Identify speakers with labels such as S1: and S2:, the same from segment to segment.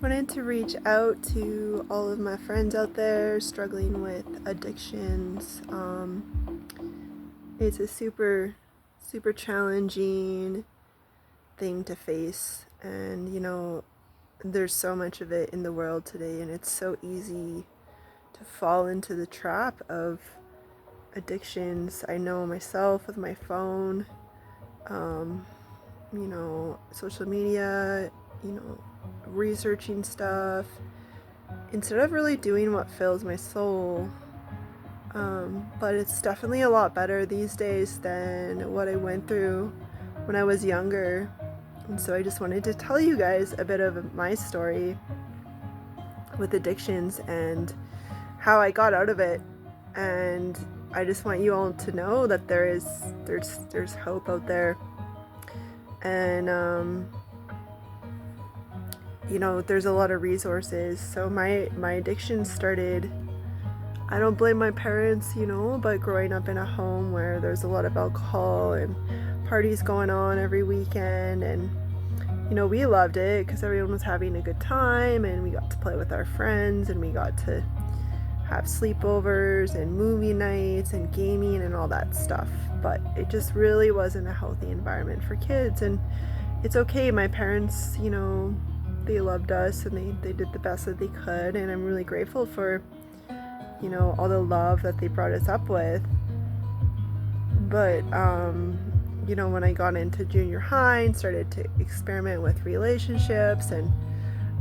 S1: Wanted to reach out to all of my friends out there struggling with addictions. It's a super challenging thing to face, and there's so much of it in the world today, and it's so easy to fall into the trap of addictions. I know myself with my phone, social media, researching stuff instead of really doing what fills my soul. But it's definitely a lot better these days than what I went through when I was younger. And so I just wanted to tell you guys a bit of my story with addictions and how I got out of it. And I just want you all to know that there's hope out there. And there's a lot of resources. So my addiction started, I don't blame my parents, but growing up in a home where there's a lot of alcohol and parties going on every weekend, and we loved it because everyone was having a good time, and we got to play with our friends, and we got to have sleepovers and movie nights and gaming and all that stuff. But it just really wasn't a healthy environment for kids. And it's okay, my parents, they loved us, and they did the best that they could, and I'm really grateful for all the love that they brought us up with. But when I got into junior high and started to experiment with relationships and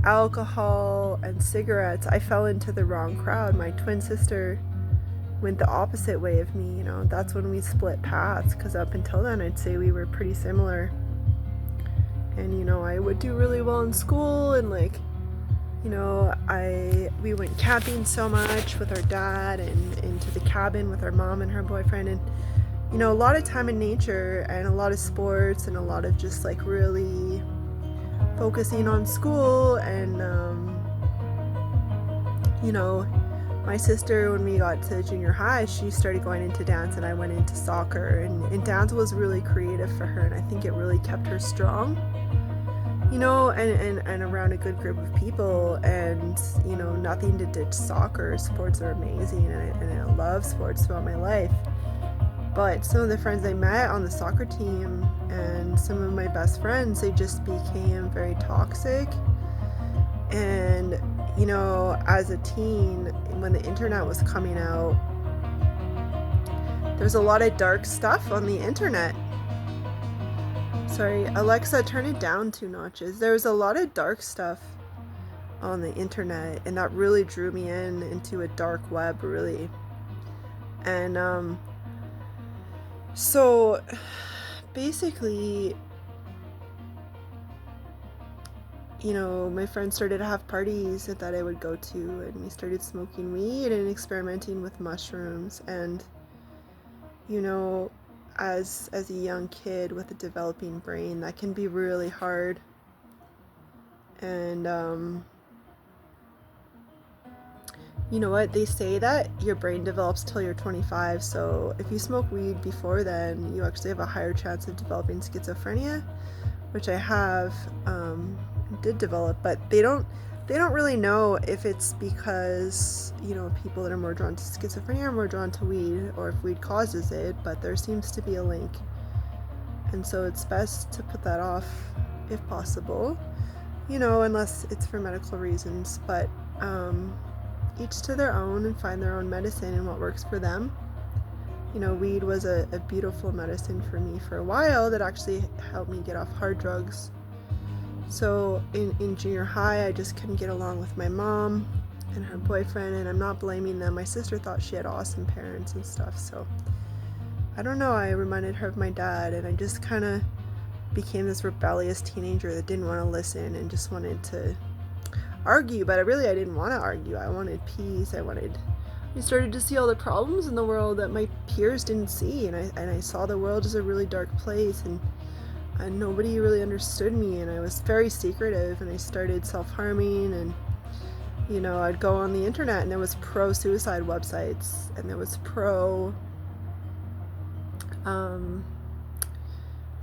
S1: alcohol and cigarettes, I fell into the wrong crowd. My twin sister went the opposite way of me. That's when we split paths, because up until then I'd say we were pretty similar. And I would do really well in school, and we went camping so much with our dad and into the cabin with our mom and her boyfriend, and a lot of time in nature and a lot of sports and a lot of just really focusing on school. And my sister, when we got to junior high, she started going into dance, and I went into soccer, and dance was really creative for her, and I think it really kept her strong, and around a good group of people. And nothing to ditch soccer. Sports are amazing, and I love sports throughout my life. But some of the friends I met on the soccer team and some of my best friends, they just became very toxic. And as a teen, when the internet was coming out, there's a lot of dark stuff on the internet. Sorry, Alexa, turn it down 2 notches. There was a lot of dark stuff on the internet, and that really drew me into a dark web, really. And so basically, my friends started to have parties that I would go to, and we started smoking weed and experimenting with mushrooms. And as a young kid with a developing brain, that can be really hard. And what they say, that your brain develops till you're 25, so if you smoke weed before then, you actually have a higher chance of developing schizophrenia, which I have did develop. But they don't really know if it's because people that are more drawn to schizophrenia are more drawn to weed, or if weed causes it, but there seems to be a link. And so it's best to put that off if possible, unless it's for medical reasons. But each to their own, and find their own medicine and what works for them. Weed was a beautiful medicine for me for a while that actually helped me get off hard drugs. So in junior high, I just couldn't get along with my mom and her boyfriend, and I'm not blaming them. My sister thought she had awesome parents and stuff, so I don't know, I reminded her of my dad, and I just kind of became this rebellious teenager that didn't want to listen and just wanted to argue. But I didn't want to argue. I wanted peace. I started to see all the problems in the world that my peers didn't see, and I saw the world as a really dark place, and nobody really understood me, and I was very secretive, and I started self-harming. And I'd go on the internet, and there was pro-suicide websites, and there was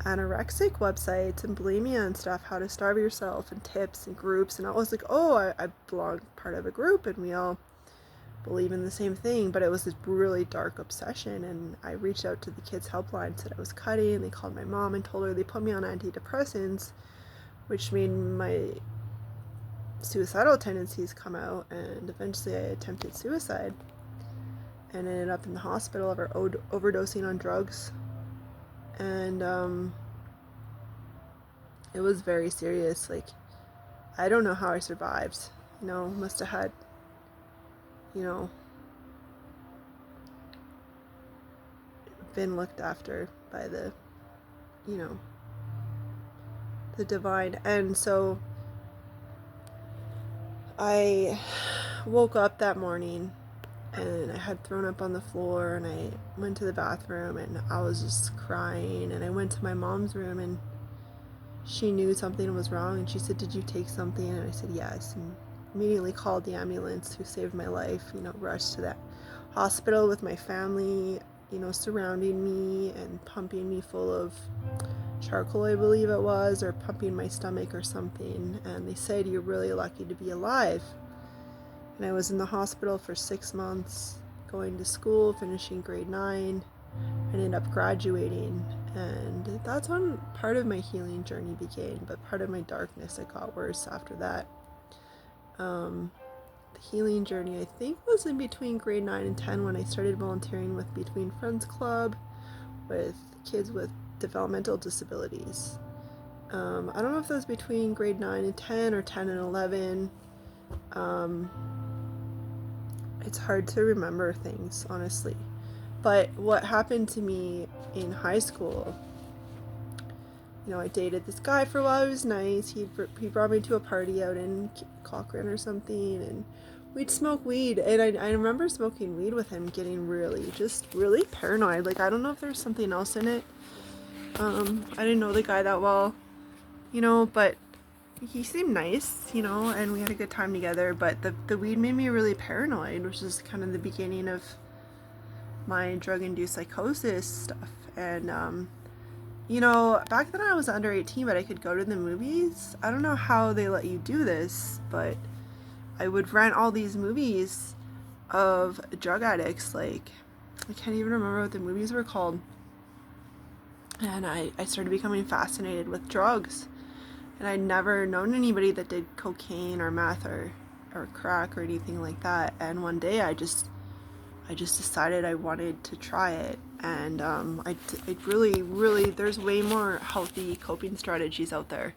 S1: anorexic websites and bulimia and stuff, how to starve yourself, and tips and groups. And I was like, oh, I belong part of a group and we all believe in the same thing. But it was this really dark obsession, and I reached out to the kids helpline, said I was cutting, and they called my mom and told her. They put me on antidepressants, which made my suicidal tendencies come out, and eventually I attempted suicide and ended up in the hospital over overdosing on drugs. And it was very serious. Like, I don't know how I survived. Must have had, been looked after by the divine. And so I woke up that morning and I had thrown up on the floor, and I went to the bathroom and I was just crying, and I went to my mom's room and she knew something was wrong, and she said, did you take something? And I said yes, and immediately called the ambulance, who saved my life. Rushed to that hospital with my family, surrounding me and pumping me full of charcoal, I believe it was, or pumping my stomach or something. And they said, you're really lucky to be alive. And I was in the hospital for 6 months, going to school, finishing grade 9, and ended up graduating. And that's when part of my healing journey began, but part of my darkness, it got worse after that. The healing journey, I think, was in between grade 9 and 10, when I started volunteering with Between Friends Club with kids with developmental disabilities. I don't know if that was between grade 9 and 10 or 10 and 11. It's hard to remember things, honestly. But what happened to me in high school, I dated this guy for a while. He was nice. He brought me to a party out in Cochrane or something, and we'd smoke weed. And I remember smoking weed with him, getting really paranoid. Like, I don't know if there's something else in it. I didn't know the guy that well, but he seemed nice, and we had a good time together. But the weed made me really paranoid, which is kind of the beginning of my drug-induced psychosis stuff. And back then I was under 18, but I could go to the movies. I don't know how they let you do this, but I would rent all these movies of drug addicts. Like, I can't even remember what the movies were called. And I started becoming fascinated with drugs. And I'd never known anybody that did cocaine or meth or crack or anything like that. And one day I just decided I wanted to try it. And I really, there's way more healthy coping strategies out there,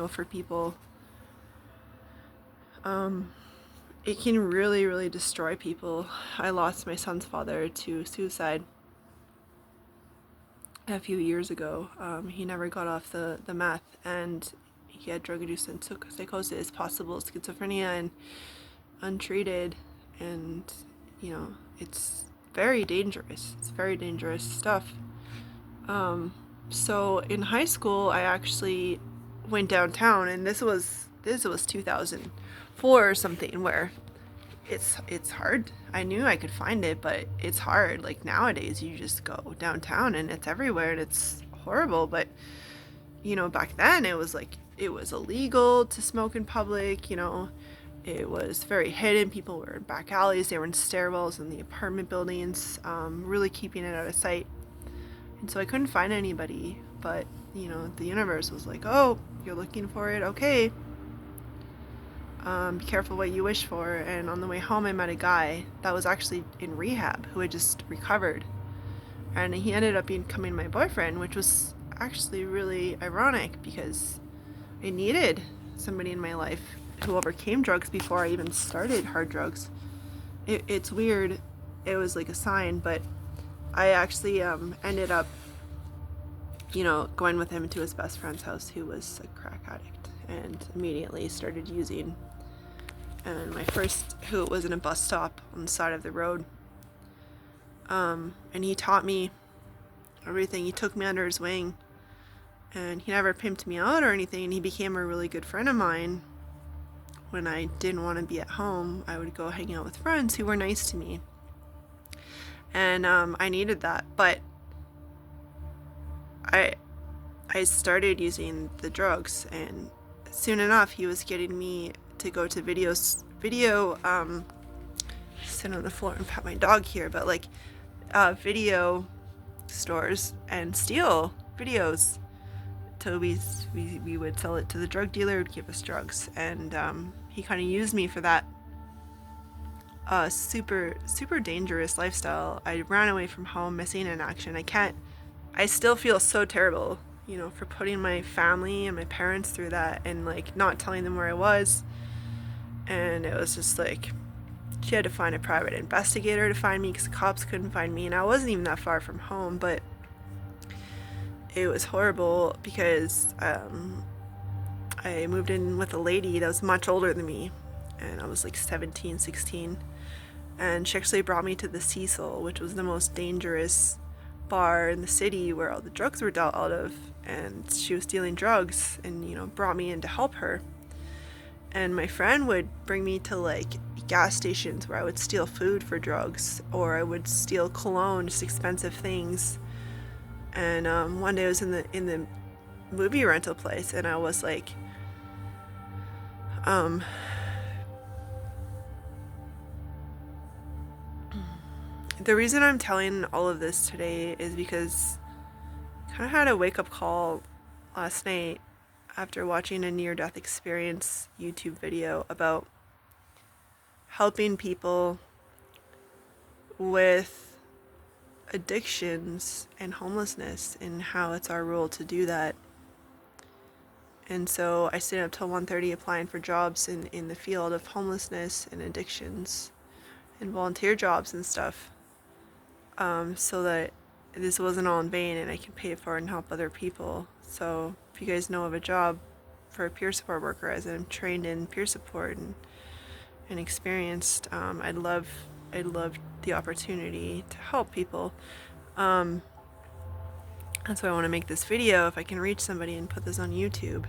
S1: for people. It can really destroy people. I lost my son's father to suicide a few years ago. He never got off the meth, and he had drug-induced psychosis, possible schizophrenia, and untreated. And it's very dangerous. It's very dangerous stuff. So in high school, I actually went downtown, and this was 2004 or something, where it's hard. I knew I could find it, but it's hard. Like, nowadays you just go downtown and it's everywhere, and it's horrible. But back then it was illegal to smoke in public. It was very hidden. People were in back alleys, they were in stairwells in the apartment buildings, really keeping it out of sight. And so I couldn't find anybody, but the universe was like, oh, you're looking for it, okay. Be careful what you wish for. And on the way home, I met a guy that was actually in rehab, who had just recovered, and he ended up becoming my boyfriend, which was actually really ironic, because I needed somebody in my life who overcame drugs before I even started hard drugs. It's weird. It was like a sign. But I actually ended up going with him to his best friend's house, who was a crack addict, and immediately started using. And my first hoot was in a bus stop on the side of the road. And he taught me everything. He took me under his wing, and he never pimped me out or anything. And he became a really good friend of mine. When I didn't want to be at home, I would go hang out with friends who were nice to me. And I needed that. But I started using the drugs, and soon enough he was getting me to go to video sit on the floor and pat my dog here, but like video stores and steal videos till we would sell it to the drug dealer who would give us drugs. And he kind of used me for that super dangerous lifestyle. I ran away from home, missing in action. I still feel so terrible, for putting my family and my parents through that, and like not telling them where I was. And it was just like, she had to find a private investigator to find me because the cops couldn't find me, and I wasn't even that far from home. But it was horrible because I moved in with a lady that was much older than me, and I was like 17, 16, and she actually brought me to the Cecil, which was the most dangerous bar in the city where all the drugs were dealt out of, and she was dealing drugs, and brought me in to help her. And my friend would bring me to like gas stations where I would steal food for drugs, or I would steal cologne, just expensive things. And one day I was in the movie rental place, and I was like, the reason I'm telling all of this today is because I kind of had a wake-up call last night after watching a near-death experience YouTube video about helping people with addictions and homelessness, and how it's our role to do that. And so I stayed up till 1:30 applying for jobs in the field of homelessness and addictions and volunteer jobs and stuff, so that this wasn't all in vain and I can pay it forward and help other people. So if you guys know of a job for a peer support worker, as I'm trained in peer support and experienced, I'd love the opportunity to help people. That's why I want to make this video, if I can reach somebody and put this on YouTube.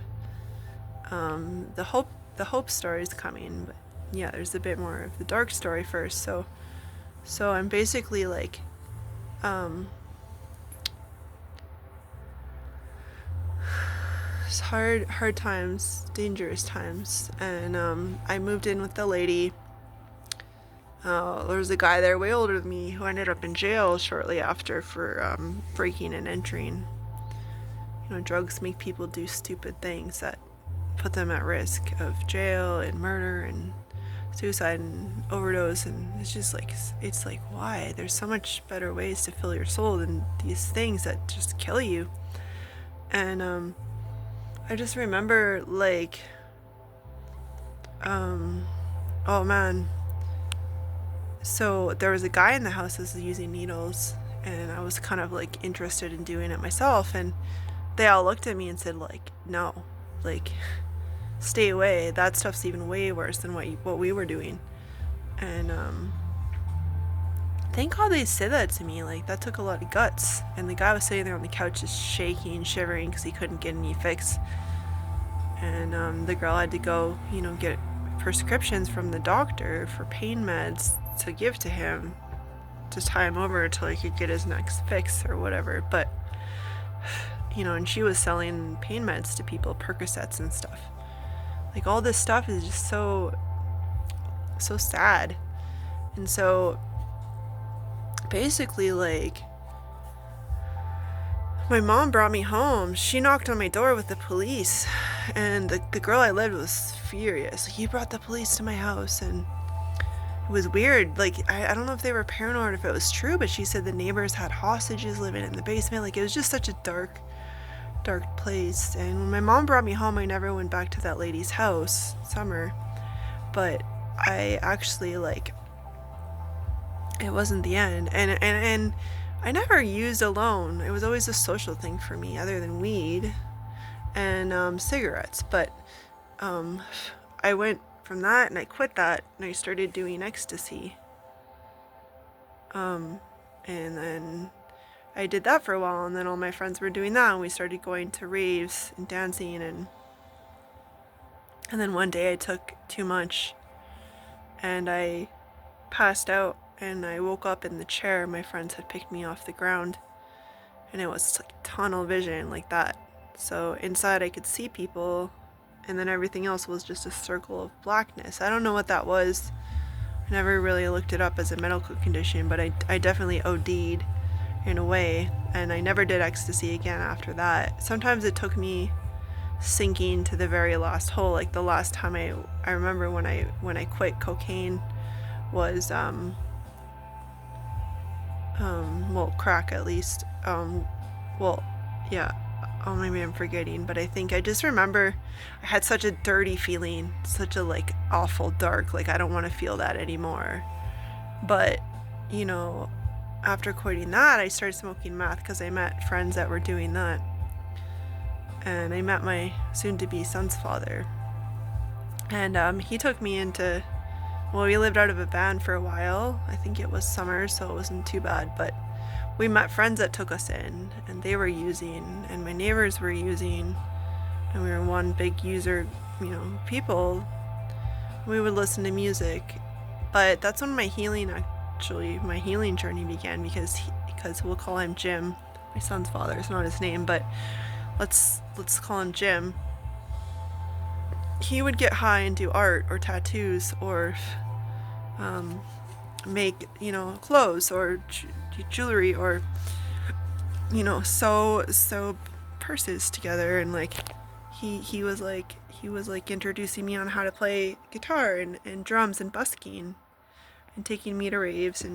S1: The hope story is coming, but yeah, there's a bit more of the dark story first. So I'm basically like, it's hard times, dangerous times, and I moved in with the lady. There was a guy there way older than me who ended up in jail shortly after for breaking and entering. Drugs make people do stupid things that put them at risk of jail and murder and suicide and overdose, and it's like why? There's so much better ways to fill your soul than these things that just kill you. And I just remember like, oh man, so there was a guy in the house that was using needles, and I was kind of like interested in doing it myself, and they all looked at me and said like, no, like stay away, that stuff's even way worse than what we were doing. And thank God they said that to me. Like, that took a lot of guts. And the guy was sitting there on the couch just shaking, shivering because he couldn't get any fix. And the girl had to go, get prescriptions from the doctor for pain meds to give to him to tie him over until he could get his next fix or whatever. But and she was selling pain meds to people, Percocets and stuff. Like, all this stuff is just so sad. And so basically, like, my mom brought me home. She knocked on my door with the police, and the girl I lived with was furious. Like, you brought the police to my house. And it was weird. Like, I don't know if they were paranoid or if it was true, but she said the neighbors had hostages living in the basement. Like, it was just such a dark place. And when my mom brought me home, I never went back to that lady's house, Summer. But I actually, like, it wasn't the end. And I never used alone. It was always a social thing for me, other than weed and cigarettes. But I went from that, and I quit that, and I started doing ecstasy. And then I did that for a while, and then all my friends were doing that, and we started going to raves and dancing, and then one day I took too much, and I passed out, and I woke up in the chair my friends had picked me off the ground, and it was like tunnel vision like that. So inside I could see people, and then everything else was just a circle of blackness. I don't know what that was. I never really looked it up as a medical condition, but I definitely OD'd in a way, and I never did ecstasy again after that. Sometimes it took me sinking to the very last hole. Like the last time I remember when I quit cocaine was well, crack at least. Well, yeah. Oh, maybe I'm forgetting, but I think I just remember I had such a dirty feeling, such a like awful dark, like I don't want to feel that anymore. But, you know, after quitting that, I started smoking meth because I met friends that were doing that. And I met my soon-to-be son's father. And he took me into, well, we lived out of a van for a while. I think it was summer, so it wasn't too bad, but we met friends that took us in, and they were using, and my neighbors were using, and we were one big user, people. We would listen to music, but that's when my healing journey began, because we'll call him Jim, my son's father. It's not his name, but let's call him Jim. He would get high and do art or tattoos or make clothes or jewelry or sew purses together, and like he was like introducing me on how to play guitar and drums and busking and taking me to raves,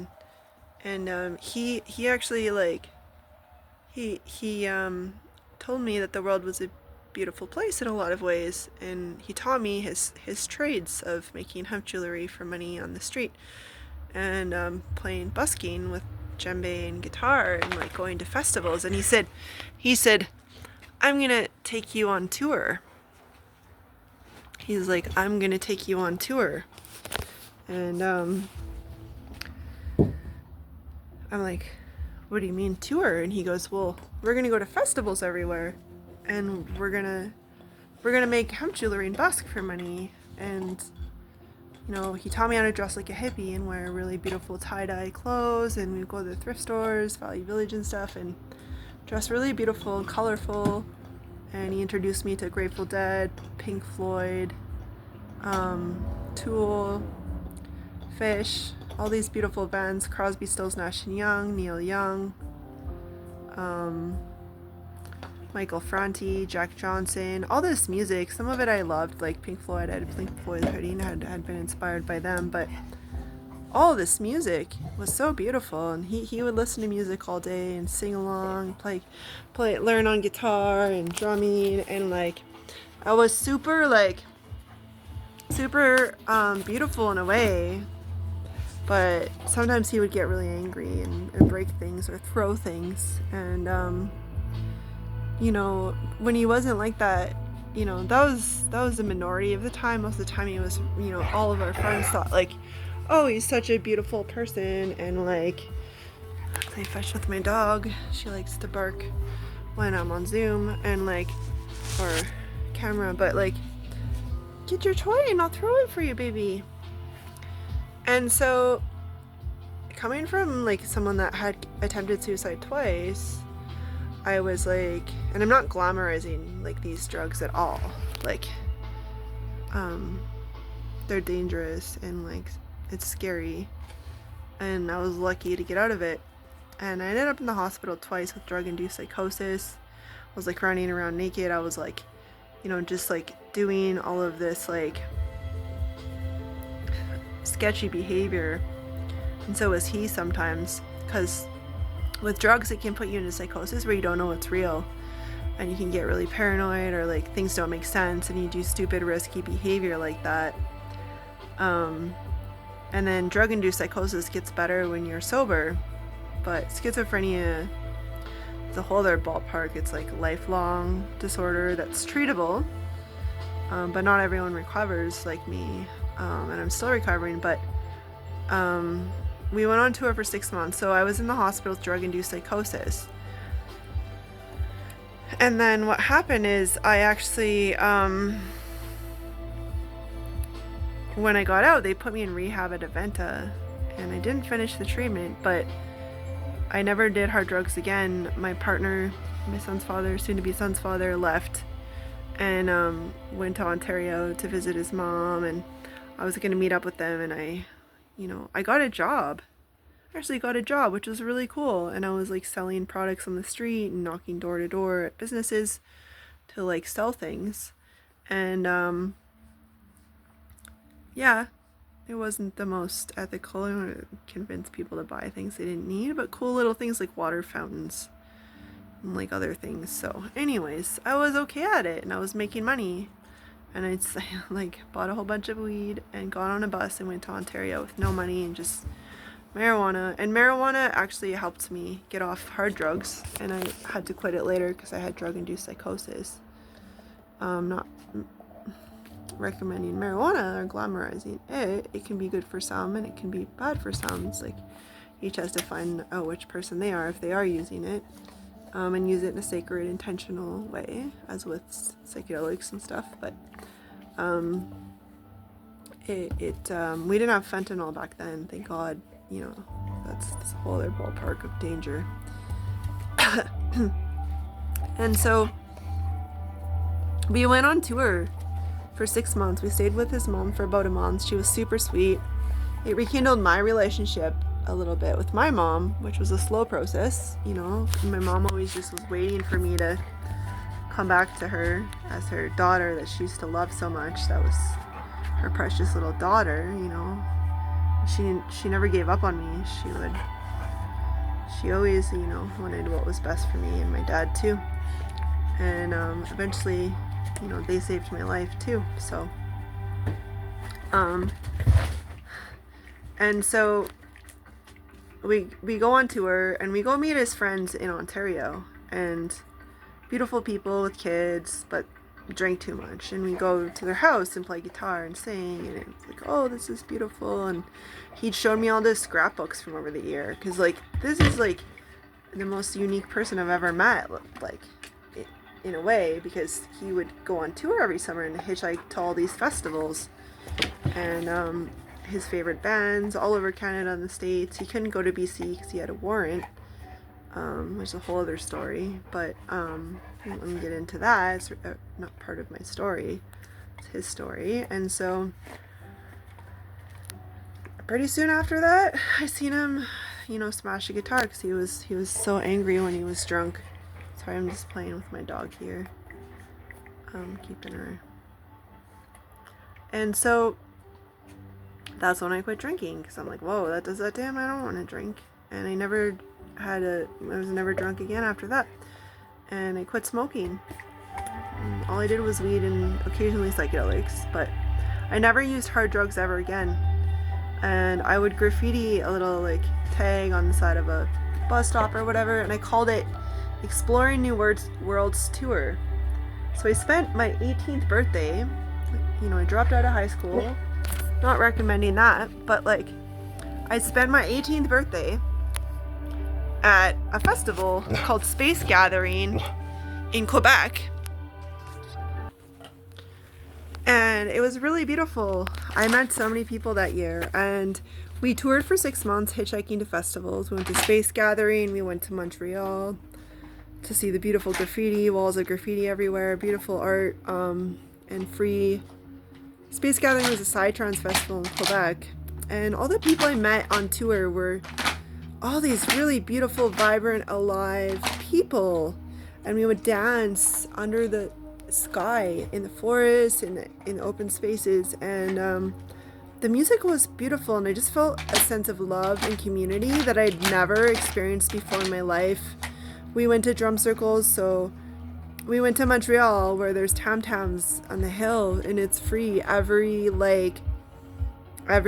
S1: and he actually like he told me that the world was a beautiful place in a lot of ways, and he taught me his trades of making hemp jewelry for money on the street, and playing busking with djembe and guitar, and like going to festivals. And he said I'm gonna take you on tour. He's like, I'm gonna take you on tour. And I'm like, what do you mean tour? And he goes, well, we're gonna go to festivals everywhere, and we're gonna make hemp jewelry and busk for money. And he taught me how to dress like a hippie and wear really beautiful tie-dye clothes, and we'd go to the thrift stores, Value Village and stuff, and dress really beautiful and colorful. And he introduced me to Grateful Dead, Pink Floyd, Tool, Fish, all these beautiful bands, Crosby, Stills, Nash & Young, Neil Young, Michael Franti, Jack Johnson, all this music. Some of it I loved, like Pink Floyd. I had a Pink Floyd hoodie and had been inspired by them, but all this music was so beautiful, and he would listen to music all day and sing along, learn on guitar and drumming, and like I was super beautiful in a way, but sometimes he would get really angry and break things or throw things, and when he wasn't like that, that was the minority of the time. Most of the time he was, all of our friends thought like, oh, he's such a beautiful person, and like, play fetch with my dog. She likes to bark when I'm on Zoom and like, or camera, but like, get your toy and I'll throw it for you, baby. And so, coming from like someone that had attempted suicide twice, I was like, and I'm not glamorizing like these drugs at all, like they're dangerous and like it's scary, and I was lucky to get out of it. And I ended up in the hospital twice with drug-induced psychosis. I was like running around naked. I was like, just like doing all of this like sketchy behavior, and so was he sometimes, because with drugs it can put you into psychosis where you don't know what's real, and you can get really paranoid, or like things don't make sense and you do stupid risky behavior like that. And then drug-induced psychosis gets better when you're sober, but schizophrenia is a whole other ballpark. It's like a lifelong disorder that's treatable, but not everyone recovers like me, and I'm still recovering. But we went on tour for 6 months, so I was in the hospital with drug-induced psychosis. And then what happened is I actually, when I got out, they put me in rehab at Aventa, and I didn't finish the treatment, but I never did hard drugs again. My partner, my son's father, soon-to-be son's father, left and went to Ontario to visit his mom, and I was going to meet up with them, and I got a job. I actually got a job, which was really cool, and I was like selling products on the street and knocking door to door at businesses to like sell things. And yeah, it wasn't the most ethical. I want to convince people to buy things they didn't need, but cool little things like water fountains and like other things. So anyways, I was okay at it, and I was making money, and I like bought a whole bunch of weed and got on a bus and went to Ontario with no money and just marijuana. And marijuana actually helped me get off hard drugs, and I had to quit it later because I had drug-induced psychosis. Not recommending marijuana or glamorizing it. It can be good for some and it can be bad for some. It's like each has to find out which person they are if they are using it, and use it in a sacred, intentional way, as with psychedelics and stuff. But we didn't have fentanyl back then, thank God. That's a whole other ballpark of danger. And so we went on tour for 6 months. We stayed with his mom for about a month. She was super sweet. It rekindled my relationship a little bit with my mom, which was a slow process. My mom always just was waiting for me to come back to her as her daughter that she used to love so much. That was her precious little daughter. She never gave up on me. She always wanted what was best for me and my dad too. And eventually they saved my life too. So and so we go on tour and we go meet his friends in Ontario, and beautiful people with kids, but drank too much. And we go to their house and play guitar and sing, and it's like, oh, this is beautiful. And he'd showed me all the scrapbooks from over the year, because like this is like the most unique person I've ever met, like in a way, because he would go on tour every summer and hitchhike to all these festivals, and his favorite bands all over Canada and the States. He couldn't go to BC because he had a warrant, which is a whole other story, but let me get into that. It's not part of my story, it's his story. And so pretty soon after that, I seen him smash a guitar because he was so angry when he was drunk. Sorry, I'm just playing with my dog here, keeping her. And so that's when I quit drinking, because I'm like, whoa, that does that to him? I don't want to drink. And I was never drunk again after that. And I quit smoking. And all I did was weed and occasionally psychedelics, but I never used hard drugs ever again. And I would graffiti a little like tag on the side of a bus stop or whatever, and I called it Exploring New Worlds Tour. So I spent my 18th birthday, I dropped out of high school, not recommending that, but like I spent my 18th birthday at a festival called Space Gathering in Quebec, and it was really beautiful. I met so many people that year, and we toured for 6 months hitchhiking to festivals. We went to Space Gathering, we went to Montreal to see the beautiful graffiti, walls of graffiti everywhere, beautiful art, and free. Space Gathering was a psytrance festival in Quebec, and all the people I met on tour were all these really beautiful, vibrant, alive people, and we would dance under the sky, in the forest, in open spaces, and the music was beautiful, and I just felt a sense of love and community that I'd never experienced before in my life. We went to drum circles, so we went to Montreal, where there's tam-tams on the hill, and it's free every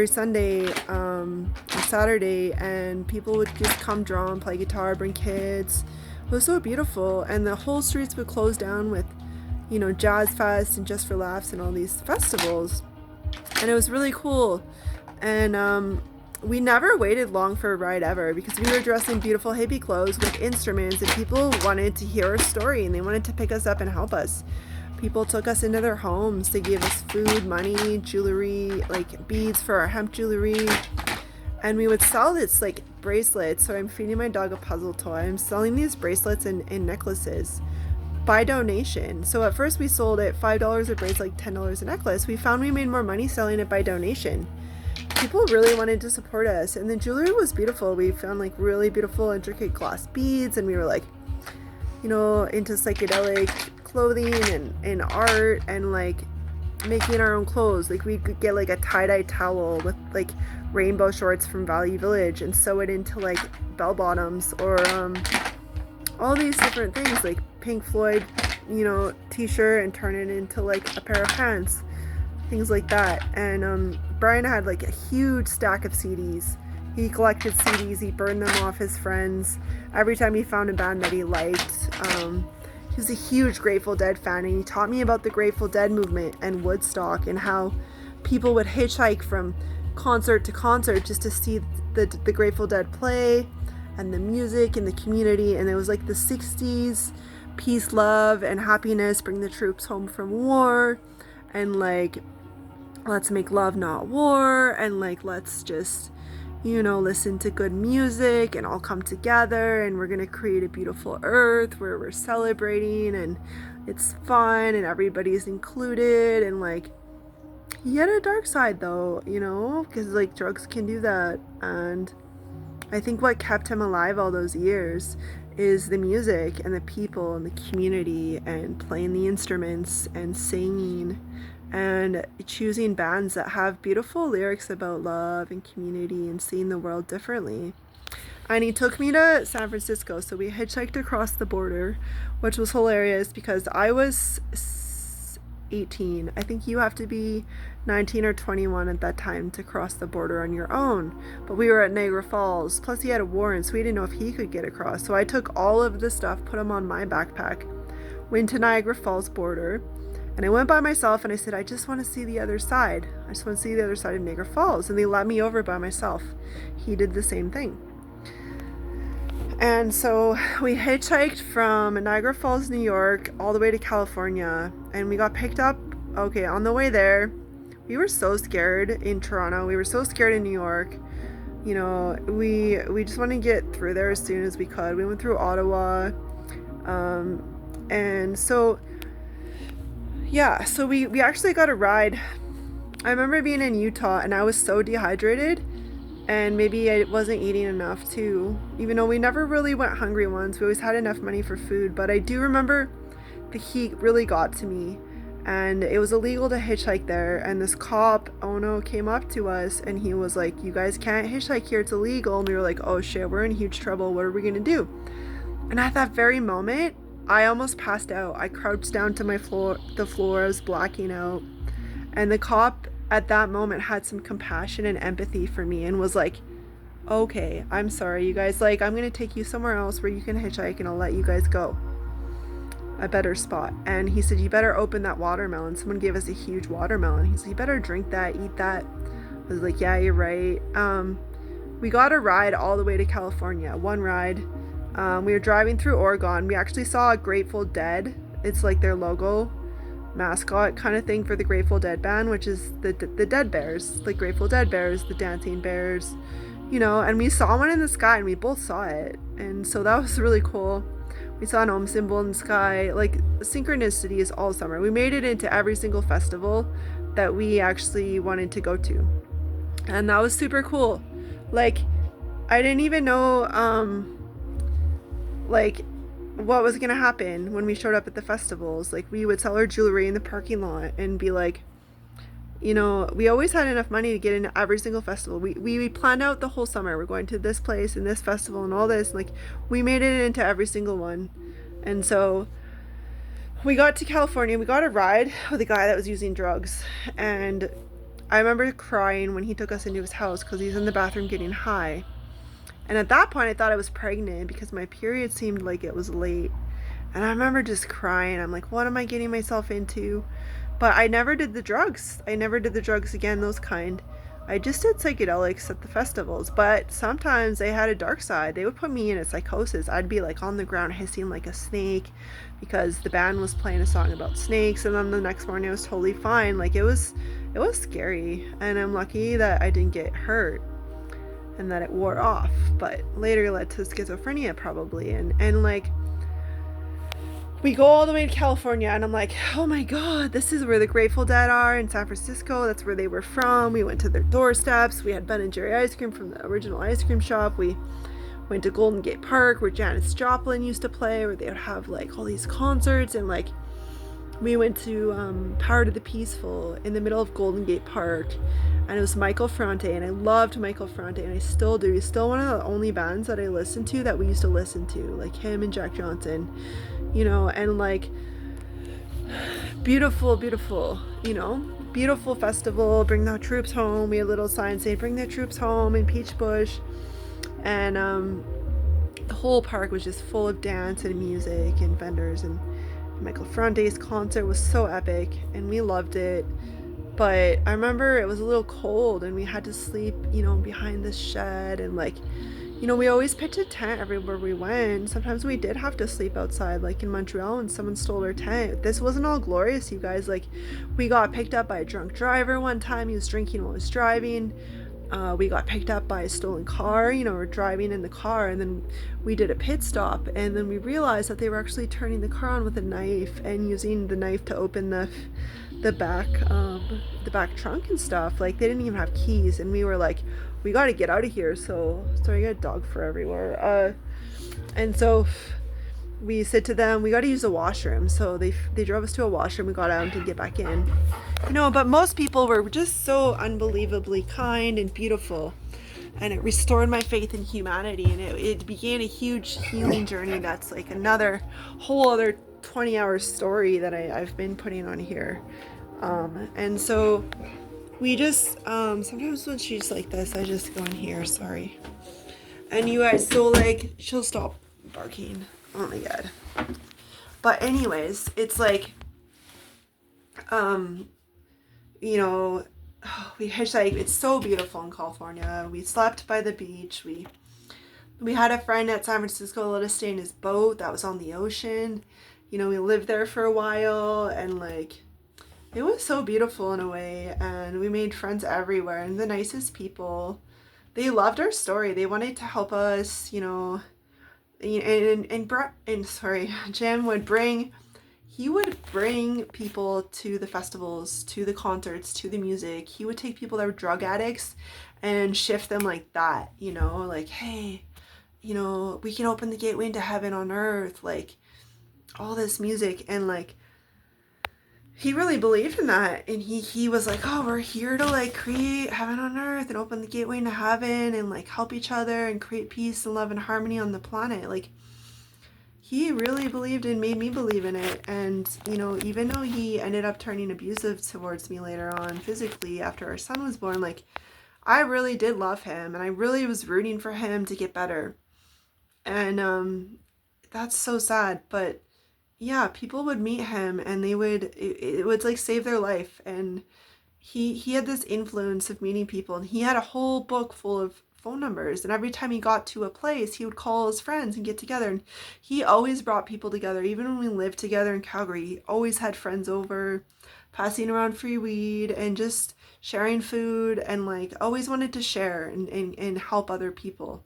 S1: Sunday and Saturday, and people would just come draw and play guitar, bring kids. It was so beautiful, and the whole streets would close down with Jazz Fest and Just for Laughs and all these festivals, and it was really cool. And we never waited long for a ride ever, because we were dressed in beautiful hippie clothes with instruments, and people wanted to hear our story, and they wanted to pick us up and help us. People took us into their homes. They gave us food, money, jewelry, like beads for our hemp jewelry, and we would sell this like bracelets. So I'm feeding my dog a puzzle toy. I'm selling these bracelets and necklaces by donation. So at first we sold it $5 a bracelet, like $10 a necklace. We found we made more money selling it by donation. People really wanted to support us, and the jewelry was beautiful. We found like really beautiful intricate glass beads, and we were like, you know, into psychedelic clothing and art, and like making our own clothes. Like we could get like a tie-dye towel with like rainbow shorts from Value Village and sew it into like bell bottoms, or all these different things, like Pink Floyd, you know, t-shirt, and turn it into like a pair of pants, things like that. And Brian had like a huge stack of CDs. He collected CDs, he burned them off his friends every time he found a band that he liked. He was a huge Grateful Dead fan, and he taught me about the Grateful Dead movement and Woodstock, and how people would hitchhike from concert to concert just to see the Grateful Dead play, and the music and the community. And it was like the 60s, peace, love, and happiness, bring the troops home from war, and like, let's make love, not war, and like, let's just, you know, listen to good music and all come together, and we're gonna create a beautiful earth where we're celebrating and it's fun and everybody's included. And like, he had a dark side though, you know, because like drugs can do that. And I think what kept him alive all those years is the music and the people and the community, and playing the instruments and singing, and choosing bands that have beautiful lyrics about love and community and seeing the world differently. And he took me to San Francisco, so we hitchhiked across the border, which was hilarious because I was 18. I think you have to be 19 or 21 at that time to cross the border on your own. But we were at Niagara Falls, plus he had a warrant, so we didn't know if he could get across. So I took all of the stuff, put them on my backpack, went to Niagara Falls border, and I went by myself, and I said, I just want to see the other side. I just want to see the other side of Niagara Falls. And they let me over by myself. He did the same thing. And so we hitchhiked from Niagara Falls, New York, all the way to California. And we got picked up, okay, on the way there. We were so scared in Toronto. We were so scared in New York. You know, we just wanted to get through there as soon as we could. We went through Ottawa. And so... yeah, so we actually got a ride. I remember being in Utah, and I was so dehydrated, and maybe I wasn't eating enough too, even though we never really went hungry once. We always had enough money for food. But I do remember the heat really got to me, and it was illegal to hitchhike there. And this cop, Ono, came up to us, and he was like, you guys can't hitchhike here, it's illegal. And we were like, oh shit, we're in huge trouble, what are we gonna do? And at that very moment, I almost passed out. I crouched down to the floor, I was blacking out. And the cop at that moment had some compassion and empathy for me, and was like, okay, I'm sorry, you guys, like, I'm gonna take you somewhere else where you can hitchhike, and I'll let you guys go. A better spot. And he said, you better open that watermelon. Someone gave us a huge watermelon. He said, you better drink that, eat that. I was like, yeah, you're right. We got a ride all the way to California, one ride. We were driving through Oregon. We actually saw a Grateful Dead. It's like their logo, mascot kind of thing for the Grateful Dead band, which is the Dead Bears, like Grateful Dead Bears, the dancing bears, you know. And we saw one in the sky, and we both saw it, and so that was really cool. We saw an Om symbol in the sky. Like, synchronicity is all summer. We made it into every single festival that we actually wanted to go to, and that was super cool. Like, I didn't even know like what was gonna happen when we showed up at the festivals. Like, we would sell our jewelry in the parking lot and be like, you know, we always had enough money to get into every single festival. We planned out the whole summer, we're going to this place and this festival and all this, and like, we made it into every single one. And so we got to California, we got a ride with a guy that was using drugs, and I remember crying when he took us into his house because he's in the bathroom getting high. And at that point, I thought I was pregnant because my period seemed like it was late. And I remember just crying. I'm like, what am I getting myself into? But I never did the drugs. I never did the drugs again, those kind. I just did psychedelics at the festivals. But sometimes they had a dark side. They would put me in a psychosis. I'd be like on the ground hissing like a snake because the band was playing a song about snakes. And then the next morning I was totally fine. Like, it was scary. And I'm lucky that I didn't get hurt. and that it wore off, but later led to schizophrenia probably. And like, we go all the way to California, and I'm like, oh my God, this is where the Grateful Dead are in San Francisco. That's where they were from. We went to their doorsteps. We had Ben and Jerry ice cream from the original ice cream shop. We went to Golden Gate Park, where Janis Joplin used to play, where they would have like all these concerts. And like, we went to Power to the Peaceful in the middle of Golden Gate Park, and it was Michael Fronte, and I loved Michael Fronte, and I still do. He's still one of the only bands that I listen to that we used to listen to, like him and Jack Johnson, you know. And like, beautiful, beautiful, you know, beautiful festival. Bring the troops home. We had a little sign saying "Bring the troops home" in Peach Bush, and the whole park was just full of dance and music and vendors. And Michael Fronte's concert was so epic, and we loved it. But I remember it was a little cold, and we had to sleep, you know, behind this shed. And like, you know, we always pitched a tent everywhere we went. Sometimes we did have to sleep outside, like in Montreal, and someone stole our tent. This wasn't all glorious, you guys. Like, we got picked up by a drunk driver one time. He was drinking while he was driving. We got picked up by a stolen car. You know, we're driving in the car, and then we did a pit stop, and then we realized that they were actually turning the car on with a knife and using the knife to open the back trunk and stuff. Like, they didn't even have keys, and we were like, we got to get out of here. So sorry, I got a dog for everywhere. And so we said to them, we got to use the washroom. So they drove us to a washroom. We got out to get back in, you know. But most people were just so unbelievably kind and beautiful, and it restored my faith in humanity, and it began a huge healing journey. That's like another whole other 20-hour story that I've been putting on here. And so we just sometimes when she's like this, I just go in here. Sorry. And you guys, so like, she'll stop barking. Oh my God. But anyways, it's like, you know, we hitchhiked. It's so beautiful in California. We slept by the beach. We had a friend at San Francisco let us stay in his boat that was on the ocean. You know, we lived there for a while, and like, it was so beautiful in a way, and we made friends everywhere, and the nicest people. They loved our story. They wanted to help us, you know. And sorry, Jim would bring people to the festivals, to the concerts, to the music. He would take people that were drug addicts and shift them like that, you know, like, hey, you know, we can open the gateway into heaven on earth, like all this music. And like, he really believed in that, and he was like, oh, we're here to like create heaven on earth and open the gateway into heaven and like help each other and create peace and love and harmony on the planet. Like, he really believed and made me believe in it. And you know, even though he ended up turning abusive towards me later on physically after our son was born, like, I really did love him, and I really was rooting for him to get better. And that's so sad, but yeah, people would meet him, and it would like save their life. And he had this influence of meeting people, and he had a whole book full of phone numbers, and every time he got to a place, he would call his friends and get together. And he always brought people together. Even when we lived together in Calgary, he always had friends over, passing around free weed and just sharing food, and like always wanted to share and help other people.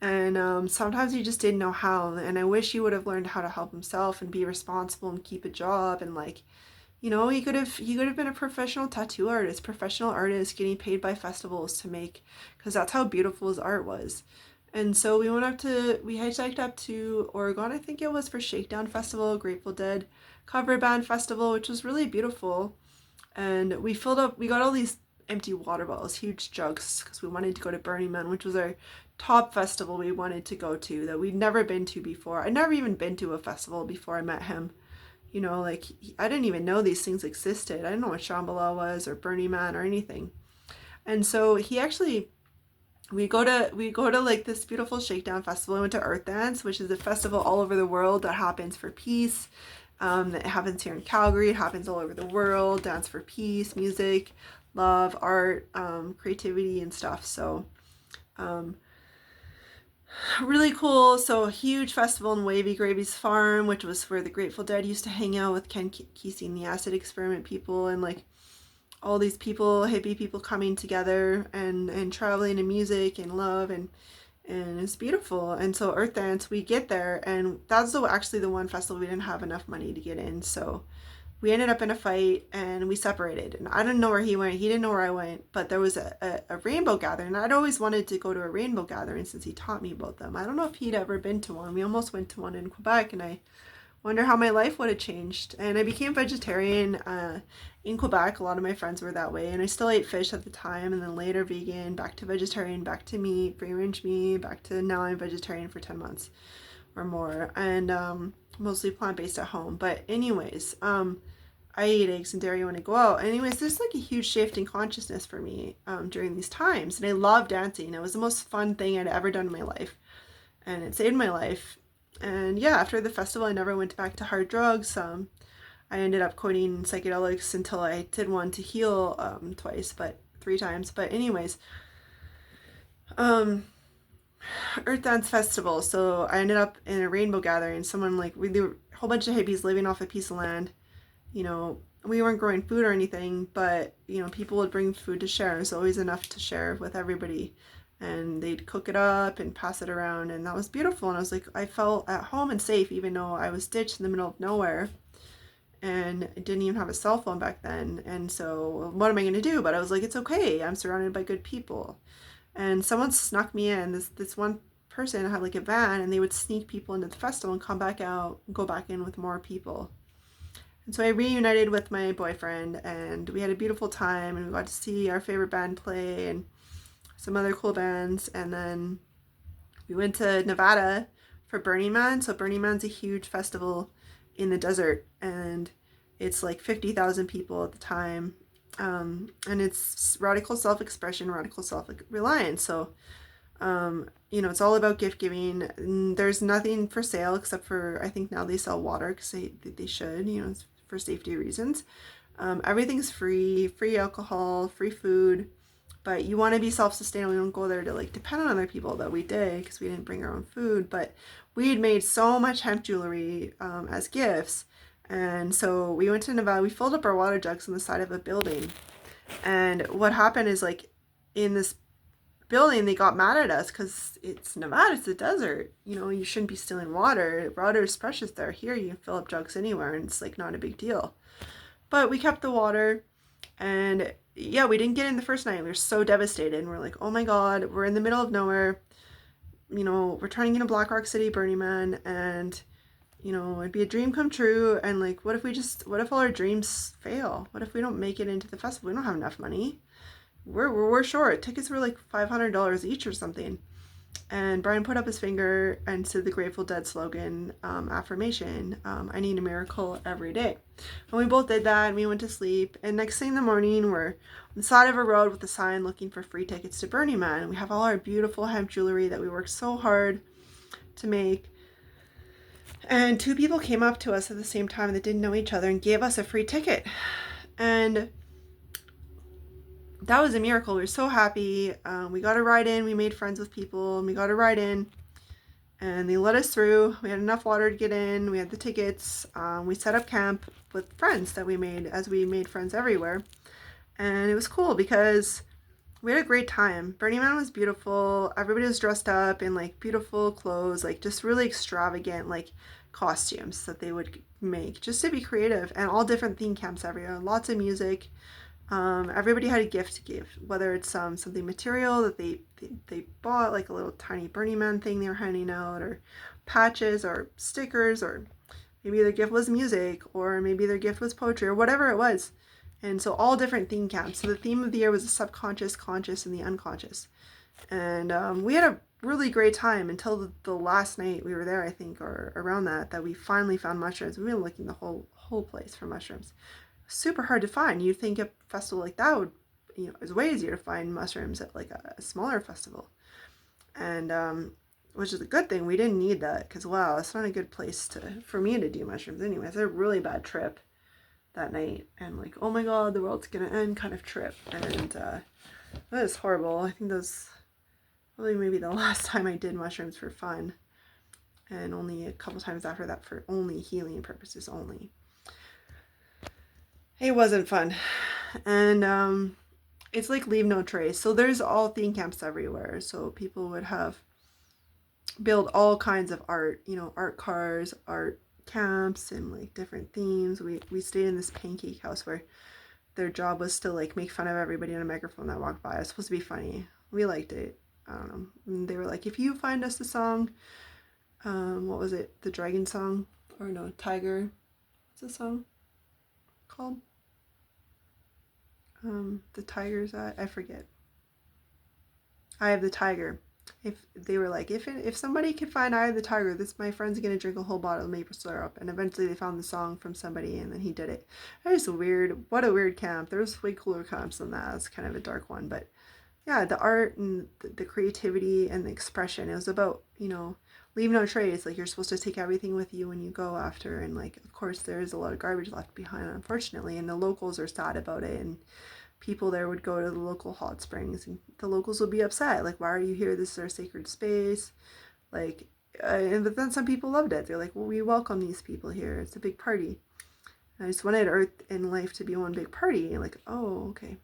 S1: And sometimes he just didn't know how, and I wish he would have learned how to help himself and be responsible and keep a job. And like, you know, he could have been a professional tattoo artist, professional artist, getting paid by festivals to make, because that's how beautiful his art was. And so we hitchhiked up to Oregon, I think it was, for Shakedown Festival, Grateful Dead cover band festival, which was really beautiful. And we got all these empty water bottles, huge jugs, because we wanted to go to Burning Man, which was our top festival we wanted to go to that we'd never been to before. I'd never even been to a festival before I met him. You know, like, I didn't even know these things existed. I didn't know what Shambhala was or Burning Man or anything. And so we go to like this beautiful Shakedown festival. We went to Earth Dance, which is a festival all over the world that happens for peace. It happens here in Calgary. It happens all over the world. Dance for peace, music, love, art, creativity and stuff. So really cool. So a huge festival in Wavy Gravy's farm, which was where the Grateful Dead used to hang out with Ken Kesey and the Acid Experiment people, and like all these people, hippie people coming together and traveling and music and love and it's beautiful. And so Earth Dance, we get there, and that's actually the one festival we didn't have enough money to get in. So we ended up in a fight and we separated. And I didn't know where he went. He didn't know where I went. But there was a rainbow gathering. And I'd always wanted to go to a rainbow gathering since he taught me about them. I don't know if he'd ever been to one. We almost went to one in Quebec, and I wonder how my life would have changed. And I became vegetarian in Quebec. A lot of my friends were that way, and I still ate fish at the time, and then later vegan, back to vegetarian, back to meat, free range meat, back to now I'm vegetarian for 10 months or more, and mostly plant-based at home. But anyways, I eat eggs and dairy when I go out. Anyways, there's like a huge shift in consciousness for me during these times, and I love dancing. It was the most fun thing I'd ever done in my life, and it saved my life. And yeah, after the festival, I never went back to hard drugs. I ended up quitting psychedelics until I did one to heal twice, but 3 times. But anyways, Earth Dance Festival. So I ended up in a rainbow gathering. Someone like, there were a whole bunch of hippies living off a piece of land. You know, we weren't growing food or anything, but, you know, people would bring food to share. It was always enough to share with everybody. And they'd cook it up and pass it around, and that was beautiful. And I was like, I felt at home and safe, even though I was ditched in the middle of nowhere, and I didn't even have a cell phone back then. And so what am I going to do? But I was like, it's okay, I'm surrounded by good people. And someone snuck me in. This one person had like a van, and they would sneak people into the festival and come back out and go back in with more people. And so I reunited with my boyfriend, and we had a beautiful time, and we got to see our favorite band play and some other cool bands. And then we went to Nevada for Burning Man. So Burning Man's a huge festival in the desert, and it's like 50,000 people at the time. And it's radical self-expression, radical self-reliance. So, you know, it's all about gift giving. There's nothing for sale except for, I think now they sell water because they should, you know, it's for safety reasons. Everything's free alcohol, free food. But you want to be self-sustainable. You don't go there to like depend on other people, that we did because we didn't bring our own food. But we had made so much hemp jewelry as gifts. And so we went to Nevada. We filled up our water jugs on the side of a building. And what happened is, like, in this building, they got mad at us because it's Nevada, it's the desert. You know, you shouldn't be stealing water. Water is precious there. Here, you can fill up jugs anywhere, and it's like not a big deal. But we kept the water, and yeah, we didn't get in the first night. We were so devastated, and we're like, oh my god, we're in the middle of nowhere. You know, we're trying to get a Black Rock City Burning Man, and, you know, it'd be a dream come true. And like, what if all our dreams fail? What if we don't make it into the festival? We don't have enough money. We're short. Tickets were like $500 each or something. And Brian put up his finger and said the Grateful Dead slogan, affirmation, I need a miracle every day. And we both did that, and we went to sleep. And next thing in the morning, we're on the side of a road with a sign looking for free tickets to Burning Man. And we have all our beautiful hemp jewelry that we worked so hard to make. And 2 people came up to us at the same time that didn't know each other and gave us a free ticket. And that was a miracle. We were so happy. We got a ride in. We made friends with people, and we got a ride in, and they let us through. We had enough water to get in. We had the tickets. We set up camp with friends that we made, as we made friends everywhere. And it was cool because we had a great time. Burning Man was beautiful. Everybody was dressed up in like beautiful clothes, like just really extravagant like costumes that they would make just to be creative, and all different theme camps everywhere. Lots of music. Everybody had a gift to give, whether it's something material that they bought, like a little tiny Burning Man thing they were handing out, or patches or stickers, or maybe their gift was music, or maybe their gift was poetry, or whatever it was. And so all different theme camps. So the theme of the year was the subconscious, conscious, and the unconscious. And we had a really great time until the last night we were there, I think, or around that we finally found mushrooms. We've been looking the whole place for mushrooms. Super hard to find. You'd think a festival like that would, you know, is way easier to find mushrooms at like a smaller festival. And which is a good thing. We didn't need that, because wow, it's not a good place for me to do mushrooms anyways. It's a really bad trip that night, and like, oh my god, the world's gonna end kind of trip. And that was horrible. I think that was really maybe the last time I did mushrooms for fun, and only a couple times after that for only healing purposes only. It wasn't fun. And it's like leave no trace. So there's all theme camps everywhere. So people would have build all kinds of art, art cars, art camps, and like different themes. We stayed in this pancake house where their job was to like make fun of everybody on a microphone that walked by. It was supposed to be funny. We liked it. I don't know. And they were like, if you find us a song, what was it? The Dragon song? Or no, Tiger. What's the song called? The Tigers. I forget. Eye of the Tiger. If they were like, if somebody can find Eye of the Tiger, this my friend's gonna drink a whole bottle of maple syrup. And eventually they found the song from somebody, and then he did it. That was weird. What a weird camp. There was way cooler camps than that. It's kind of a dark one, but yeah, the art and the creativity and the expression. It was about leave no trace. Like you're supposed to take everything with you when you go after, and like of course there is a lot of garbage left behind, unfortunately, and the locals are sad about it, and people there would go to the local hot springs and the locals would be upset, like, why are you here, this is our sacred space, like, but then some people loved it. They're like, well, we welcome these people here, it's a big party. And I just wanted Earth and life to be one big party, and like, oh, okay.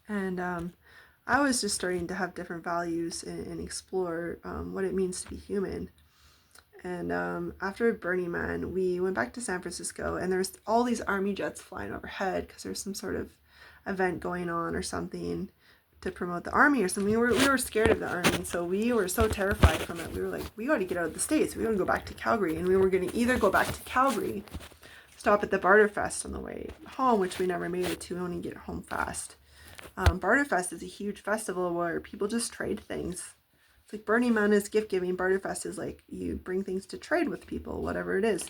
S1: And I was just starting to have different values and explore what it means to be human. And after Burning Man, we went back to San Francisco, and there's all these army jets flying overhead because there's some sort of event going on or something to promote the army or something. We were scared of the army, so we were so terrified from it. We were like, we got to get out of the States. We got to go back to Calgary. And we were going to either go back to Calgary, stop at the Barter Fest on the way home, which we never made it to. We only get home fast. Barter Fest is a huge festival where people just trade things. It's like Burning Man is gift giving. Barter Fest is like you bring things to trade with people, whatever it is.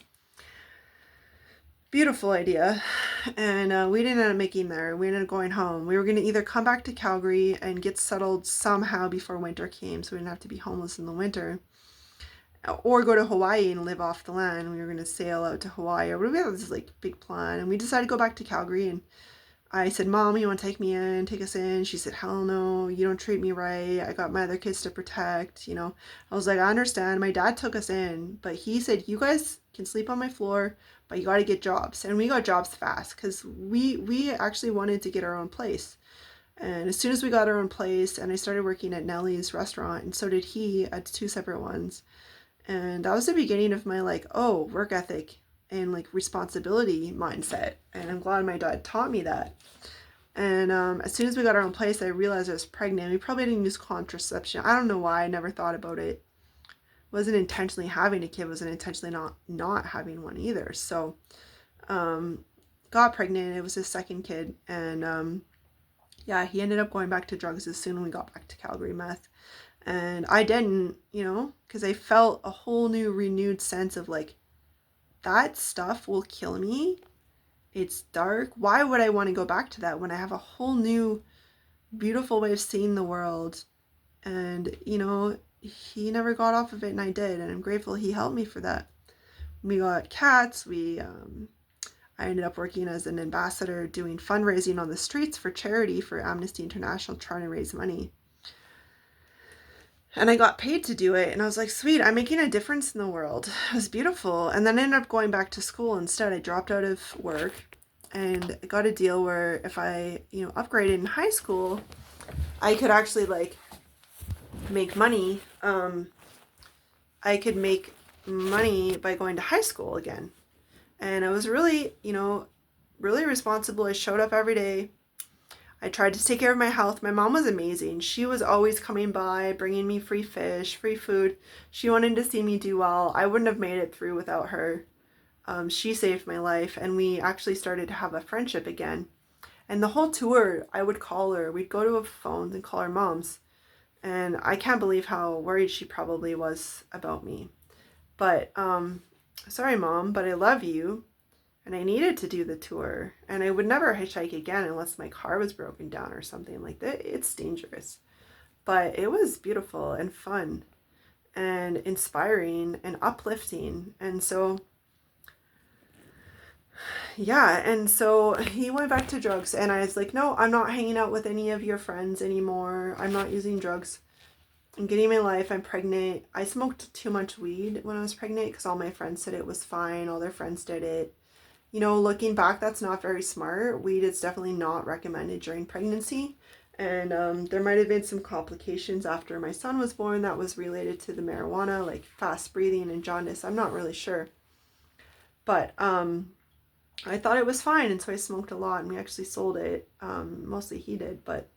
S1: Beautiful idea. And we didn't end up making there. We ended up going home. We were going to either come back to Calgary and get settled somehow before winter came, so we didn't have to be homeless in the winter, or go to Hawaii and live off the land. We were going to sail out to Hawaii, or we had this like big plan, and we decided to go back to Calgary. And I said, Mom, you want to take us in? She said, hell no, you don't treat me right. I got my other kids to protect, I was like, I understand. My dad took us in, but he said, you guys can sleep on my floor, but you got to get jobs. And we got jobs fast because we actually wanted to get our own place. And as soon as we got our own place, and I started working at Nellie's restaurant, and so did he, at 2 separate ones. And that was the beginning of my like, oh, work ethic and like responsibility mindset. And I'm glad my dad taught me that. And as soon as we got our own place, I realized I was pregnant. We probably didn't use contraception. I don't know why. I never thought about it. Wasn't intentionally having a kid. Wasn't intentionally not having one either. So got pregnant. It was his second kid. And yeah, he ended up going back to drugs as soon as we got back to Calgary, meth. And I didn't, because I felt a whole new renewed sense of like, that stuff will kill me. It's dark. Why would I want to go back to that when I have a whole new beautiful way of seeing the world? And he never got off of it, and I did, and I'm grateful he helped me for that. We got cats. I ended up working as an ambassador doing fundraising on the streets for charity for Amnesty International, trying to raise money. And I got paid to do it, and I was like, sweet, I'm making a difference in the world. It was beautiful. And then I ended up going back to school instead. I dropped out of work and I got a deal where if I, upgraded in high school, I could actually like make money. I could make money by going to high school again. And I was really, really responsible. I showed up every day. I tried to take care of my health. My mom was amazing. She was always coming by, bringing me free fish, free food. She wanted to see me do well. I wouldn't have made it through without her. She saved my life, and we actually started to have a friendship again. And the whole tour, I would call her. We'd go to a phone and call our moms. And I can't believe how worried she probably was about me. But, sorry, Mom, but I love you. And I needed to do the tour, and I would never hitchhike again unless my car was broken down or something like that. It's dangerous, but it was beautiful and fun and inspiring and uplifting. And so, yeah. And so he went back to drugs, and I was like, no, I'm not hanging out with any of your friends anymore. I'm not using drugs. I'm getting my life. I'm pregnant. I smoked too much weed when I was pregnant because all my friends said it was fine. All their friends did it. You know, looking back, that's not very smart. Weed is definitely not recommended during pregnancy. And there might have been some complications after my son was born that was related to the marijuana, like fast breathing and jaundice. I'm not really sure. But I thought it was fine, and so I smoked a lot, and we actually sold it. Mostly he did. But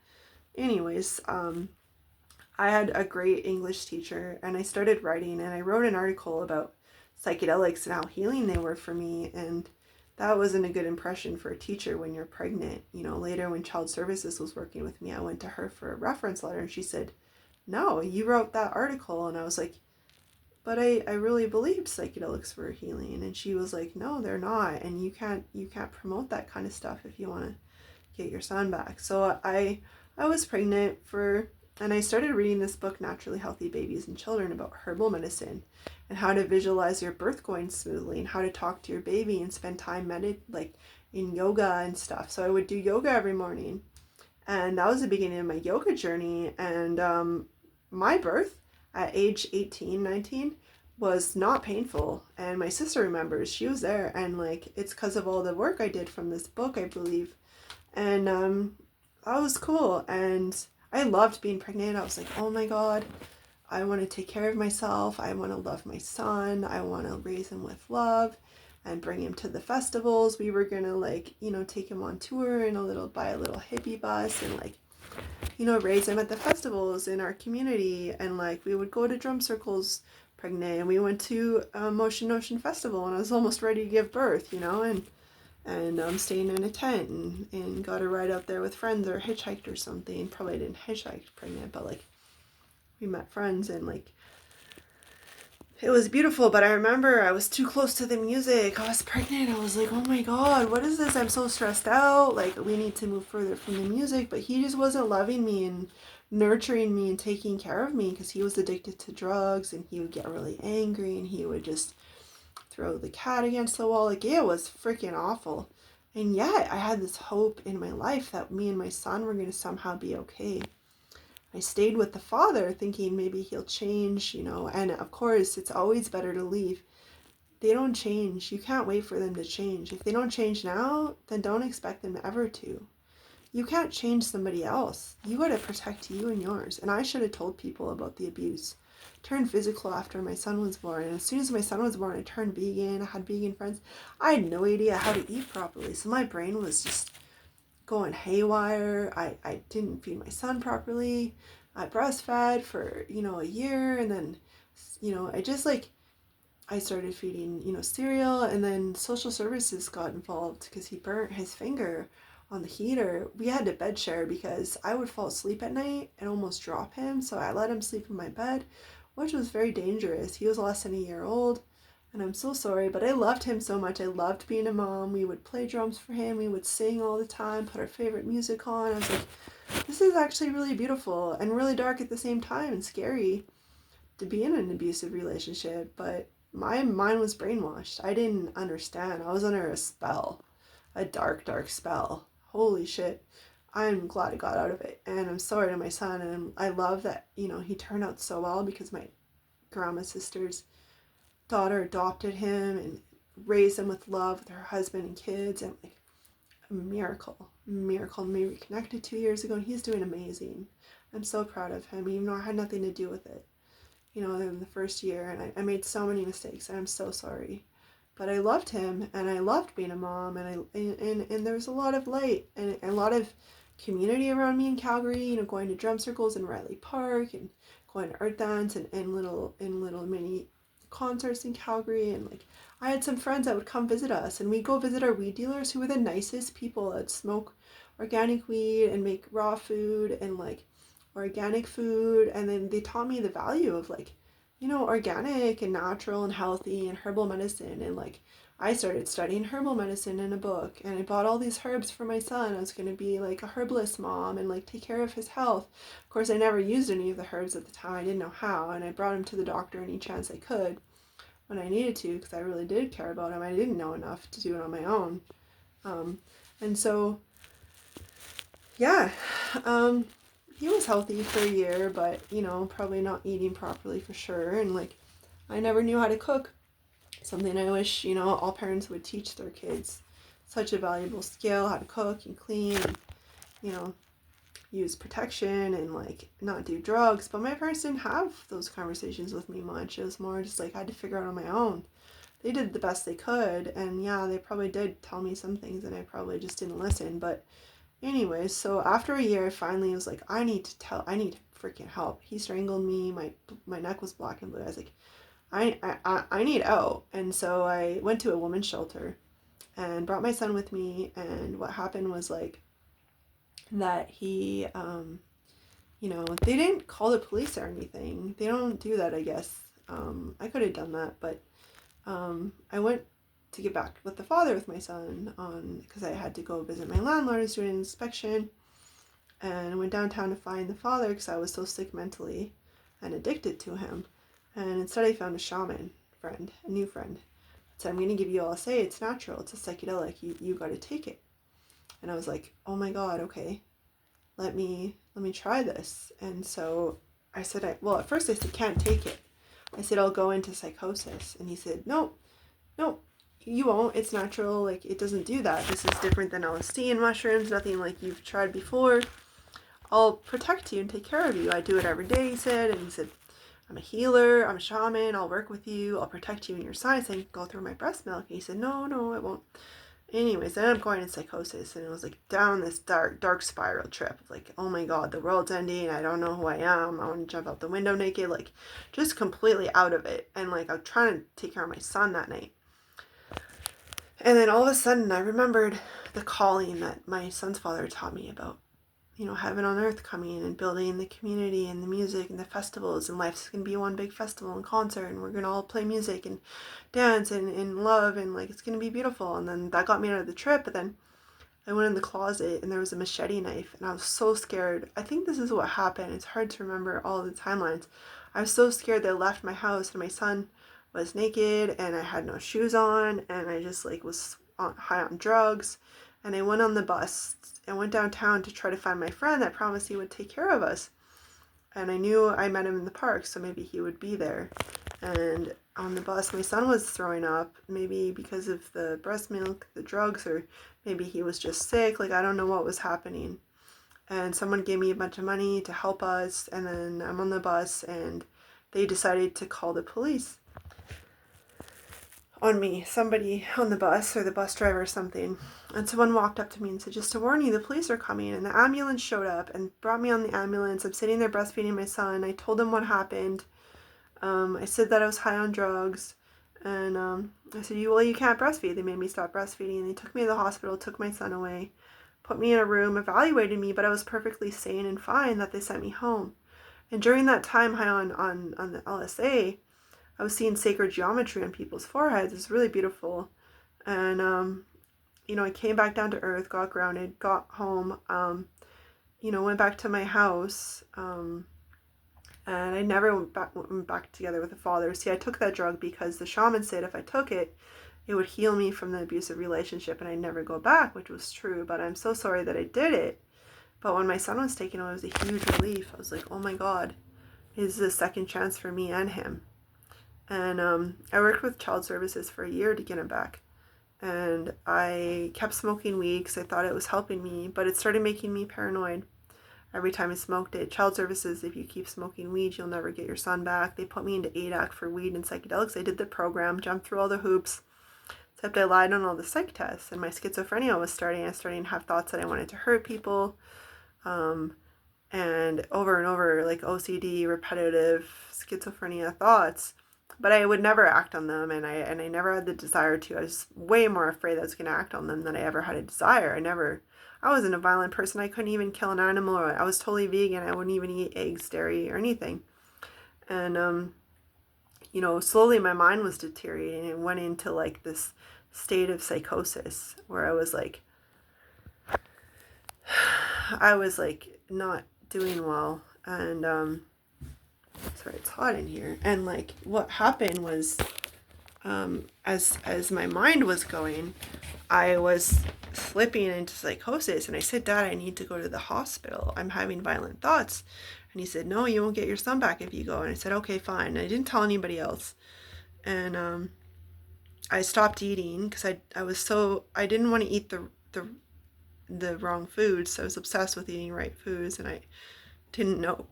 S1: anyways, I had a great English teacher, and I started writing, and I wrote an article about psychedelics and how healing they were for me. And that wasn't a good impression for a teacher when you're pregnant. You know, later when Child Services was working with me, I went to her for a reference letter, and she said, "No, you wrote that article." And I was like, "But I really believed psychedelics were healing." And she was like, "No, they're not, and you can't promote that kind of stuff if you want to get your son back." So I was pregnant for, and I started reading this book, Naturally Healthy Babies and Children, about herbal medicine and how to visualize your birth going smoothly and how to talk to your baby and spend time like in yoga and stuff. So I would do yoga every morning, and that was the beginning of my yoga journey. And my birth at age 18, 19 was not painful, and my sister remembers, she was there, and like it's because of all the work I did from this book, I believe. And that was cool. And I loved being pregnant. I was like, oh my God, I want to take care of myself. I want to love my son. I want to raise him with love and bring him to the festivals. We were gonna like, you know, take him on tour in buy a little hippie bus and like, you know, raise him at the festivals in our community. And like we would go to drum circles pregnant, and we went to Motion Ocean Festival, and I was almost ready to give birth, you know, and staying in a tent, and got a ride out there with friends, or hitchhiked or something. Probably didn't hitchhike pregnant, but like we met friends, and like it was beautiful. But I remember I was too close to the music. I was pregnant. I was like, oh my God, what is this? I'm so stressed out. Like we need to move further from the music. But he just wasn't loving me and nurturing me and taking care of me, because he was addicted to drugs, and he would get really angry, and he would just throw the cat against the wall. Like it was freaking awful. And yet I had this hope in my life that me and my son were going to somehow be okay. I stayed with the father thinking maybe he'll change, you know, and of course it's always better to leave. They don't change. You can't wait for them to change. If they don't change now, then don't expect them ever to. You can't change somebody else. You got to protect you and yours. And I should have told people about the abuse. Turned physical after my son was born. And as soon as my son was born, I turned vegan. I had vegan friends. I had no idea how to eat properly. So my brain was just going haywire. I didn't feed my son properly. I breastfed for, you know, a year. And then, you know, I started feeding, you know, cereal, and then social services got involved because he burnt his finger on the heater. We had to bed share because I would fall asleep at night and almost drop him. So I let him sleep in my bed, which was very dangerous. He was less than a year old, and I'm so sorry, but I loved him so much. I loved being a mom. We would play drums for him. We would sing all the time, put our favorite music on. I was like, this is actually really beautiful and really dark at the same time, and scary to be in an abusive relationship. But my mind was brainwashed. I didn't understand. I was under a spell, a dark, dark spell. Holy shit. I'm glad I got out of it. And I'm sorry to my son. And I love that, you know, he turned out so well, because my grandma's sister's daughter adopted him and raised him with love with her husband and kids. And like a miracle. Maybe reconnected 2 years ago, and he's doing amazing. I'm so proud of him, even though I had nothing to do with it, you know, in the first year. And I made so many mistakes, and I'm so sorry. But I loved him, and I loved being a mom, and there was a lot of light and a lot of community around me in Calgary, you know, going to drum circles in Riley Park, and going to art dance, and little mini concerts in Calgary. And like I had some friends that would come visit us, and we'd go visit our weed dealers, who were the nicest people, that smoke organic weed and make raw food and like organic food. And then they taught me the value of like, you know, organic and natural and healthy and herbal medicine. And like I started studying herbal medicine in a book, and I bought all these herbs for my son. I was going to be like a herbalist mom and like take care of his health. Of course, I never used any of the herbs at the time. I didn't know how, and I brought him to the doctor any chance I could when I needed to, because I really did care about him. I didn't know enough to do it on my own. And so, yeah, he was healthy for a year, but, you know, probably not eating properly for sure. And like, I never knew how to cook. Something I wish, you know, all parents would teach their kids. such a valuable skill, how to cook and clean, and, you know, use protection and like not do drugs. But my parents didn't have those conversations with me much. It was more just like I had to figure out on my own. They did the best they could, and yeah, they probably did tell me some things and I probably just didn't listen. But anyways, so after a year I finally was like, I need freaking help. He strangled me, my neck was black and blue. I was like, I need out. And so I went to a women's shelter and brought my son with me. And what happened was like that he, you know, they didn't call the police or anything. They don't do that, I guess. I could have done that, but I went to get back with the father with my son because I had to go visit my landlord and do an inspection. And I went downtown to find the father because I was so sick mentally and addicted to him. And instead I found a shaman friend, a new friend. So I'm going to give you LSA. It's natural. It's a psychedelic. You got to take it. And I was like, oh my God, okay. Let me try this. And so I said, well, at first I said, can't take it. I said, I'll go into psychosis. And he said, no, you won't. It's natural. Like, it doesn't do that. This is different than LSD and mushrooms. Nothing like you've tried before. I'll protect you and take care of you. I do it every day, he said. And he said, I'm a healer. I'm a shaman. I'll work with you. I'll protect you in your science and go through my breast milk. And he said, no, it won't. Anyways, then I'm going in psychosis, and it was like down this dark spiral trip. Like, oh my God, the world's ending. I don't know who I am. I want to jump out the window naked. Like, just completely out of it. And like, I'm trying to take care of my son that night. And then all of a sudden, I remembered the calling that my son's father taught me about. You know, heaven on earth coming and building the community and the music and the festivals, and life's gonna be one big festival and concert, and we're gonna all play music and dance and love, and like it's gonna be beautiful. And then that got me out of the trip. But then I went in the closet and there was a machete knife, and I was so scared. I think this is what happened. It's hard to remember all the timelines. I was so scared that I left my house and my son was naked and I had no shoes on, and I just like was high on drugs. And I went on the bus and went downtown to try to find my friend that promised he would take care of us. And I knew I met him in the park, so maybe he would be there. And on the bus, my son was throwing up, maybe because of the breast milk, the drugs, or maybe he was just sick. Like, I don't know what was happening. And someone gave me a bunch of money to help us. And then I'm on the bus and they decided to call the police on me, somebody on the bus or the bus driver or something. And someone walked up to me and said, just to warn you, the police are coming. And the ambulance showed up and brought me on the ambulance. I'm sitting there breastfeeding my son. I told them what happened. I said that I was high on drugs. And I said, well, you can't breastfeed. They made me stop breastfeeding. And they took me to the hospital, took my son away, put me in a room, evaluated me, but I was perfectly sane and fine that they sent me home. And during that time high on the LSA, I was seeing sacred geometry on people's foreheads. It's really beautiful. And, you know, I came back down to earth, got grounded, got home, you know, went back to my house, and I never went back together with the father. See, I took that drug because the shaman said if I took it, it would heal me from the abusive relationship and I'd never go back, which was true. But I'm so sorry that I did it. But when my son was taken away, it was a huge relief. I was like, oh my God, this is a second chance for me and him. And I worked with child services for a year to get him back. And I kept smoking weed because I thought it was helping me, but it started making me paranoid every time I smoked it. Child services, if you keep smoking weed, you'll never get your son back. They put me into ADAC for weed and psychedelics. I did the program, jumped through all the hoops, except I lied on all the psych tests. And my schizophrenia was starting. I was starting to have thoughts that I wanted to hurt people. And over, like OCD, repetitive schizophrenia thoughts. But I would never act on them, and I never had the desire to. I was way more afraid that I was going to act on them than I ever had a desire. I wasn't a violent person. I couldn't even kill an animal. I was totally vegan. I wouldn't even eat eggs, dairy, or anything. And, you know, slowly my mind was deteriorating and went into like this state of psychosis where I was like not doing well. And, sorry, it's hot in here. And like what happened was, as my mind was going, I was slipping into psychosis. And I said, Dad, I need to go to the hospital. I'm having violent thoughts. And he said, no, you won't get your son back if you go. And I said, okay, fine. And I didn't tell anybody else. And I stopped eating because I didn't want to eat the wrong foods. So I was obsessed with eating right foods, and didn't know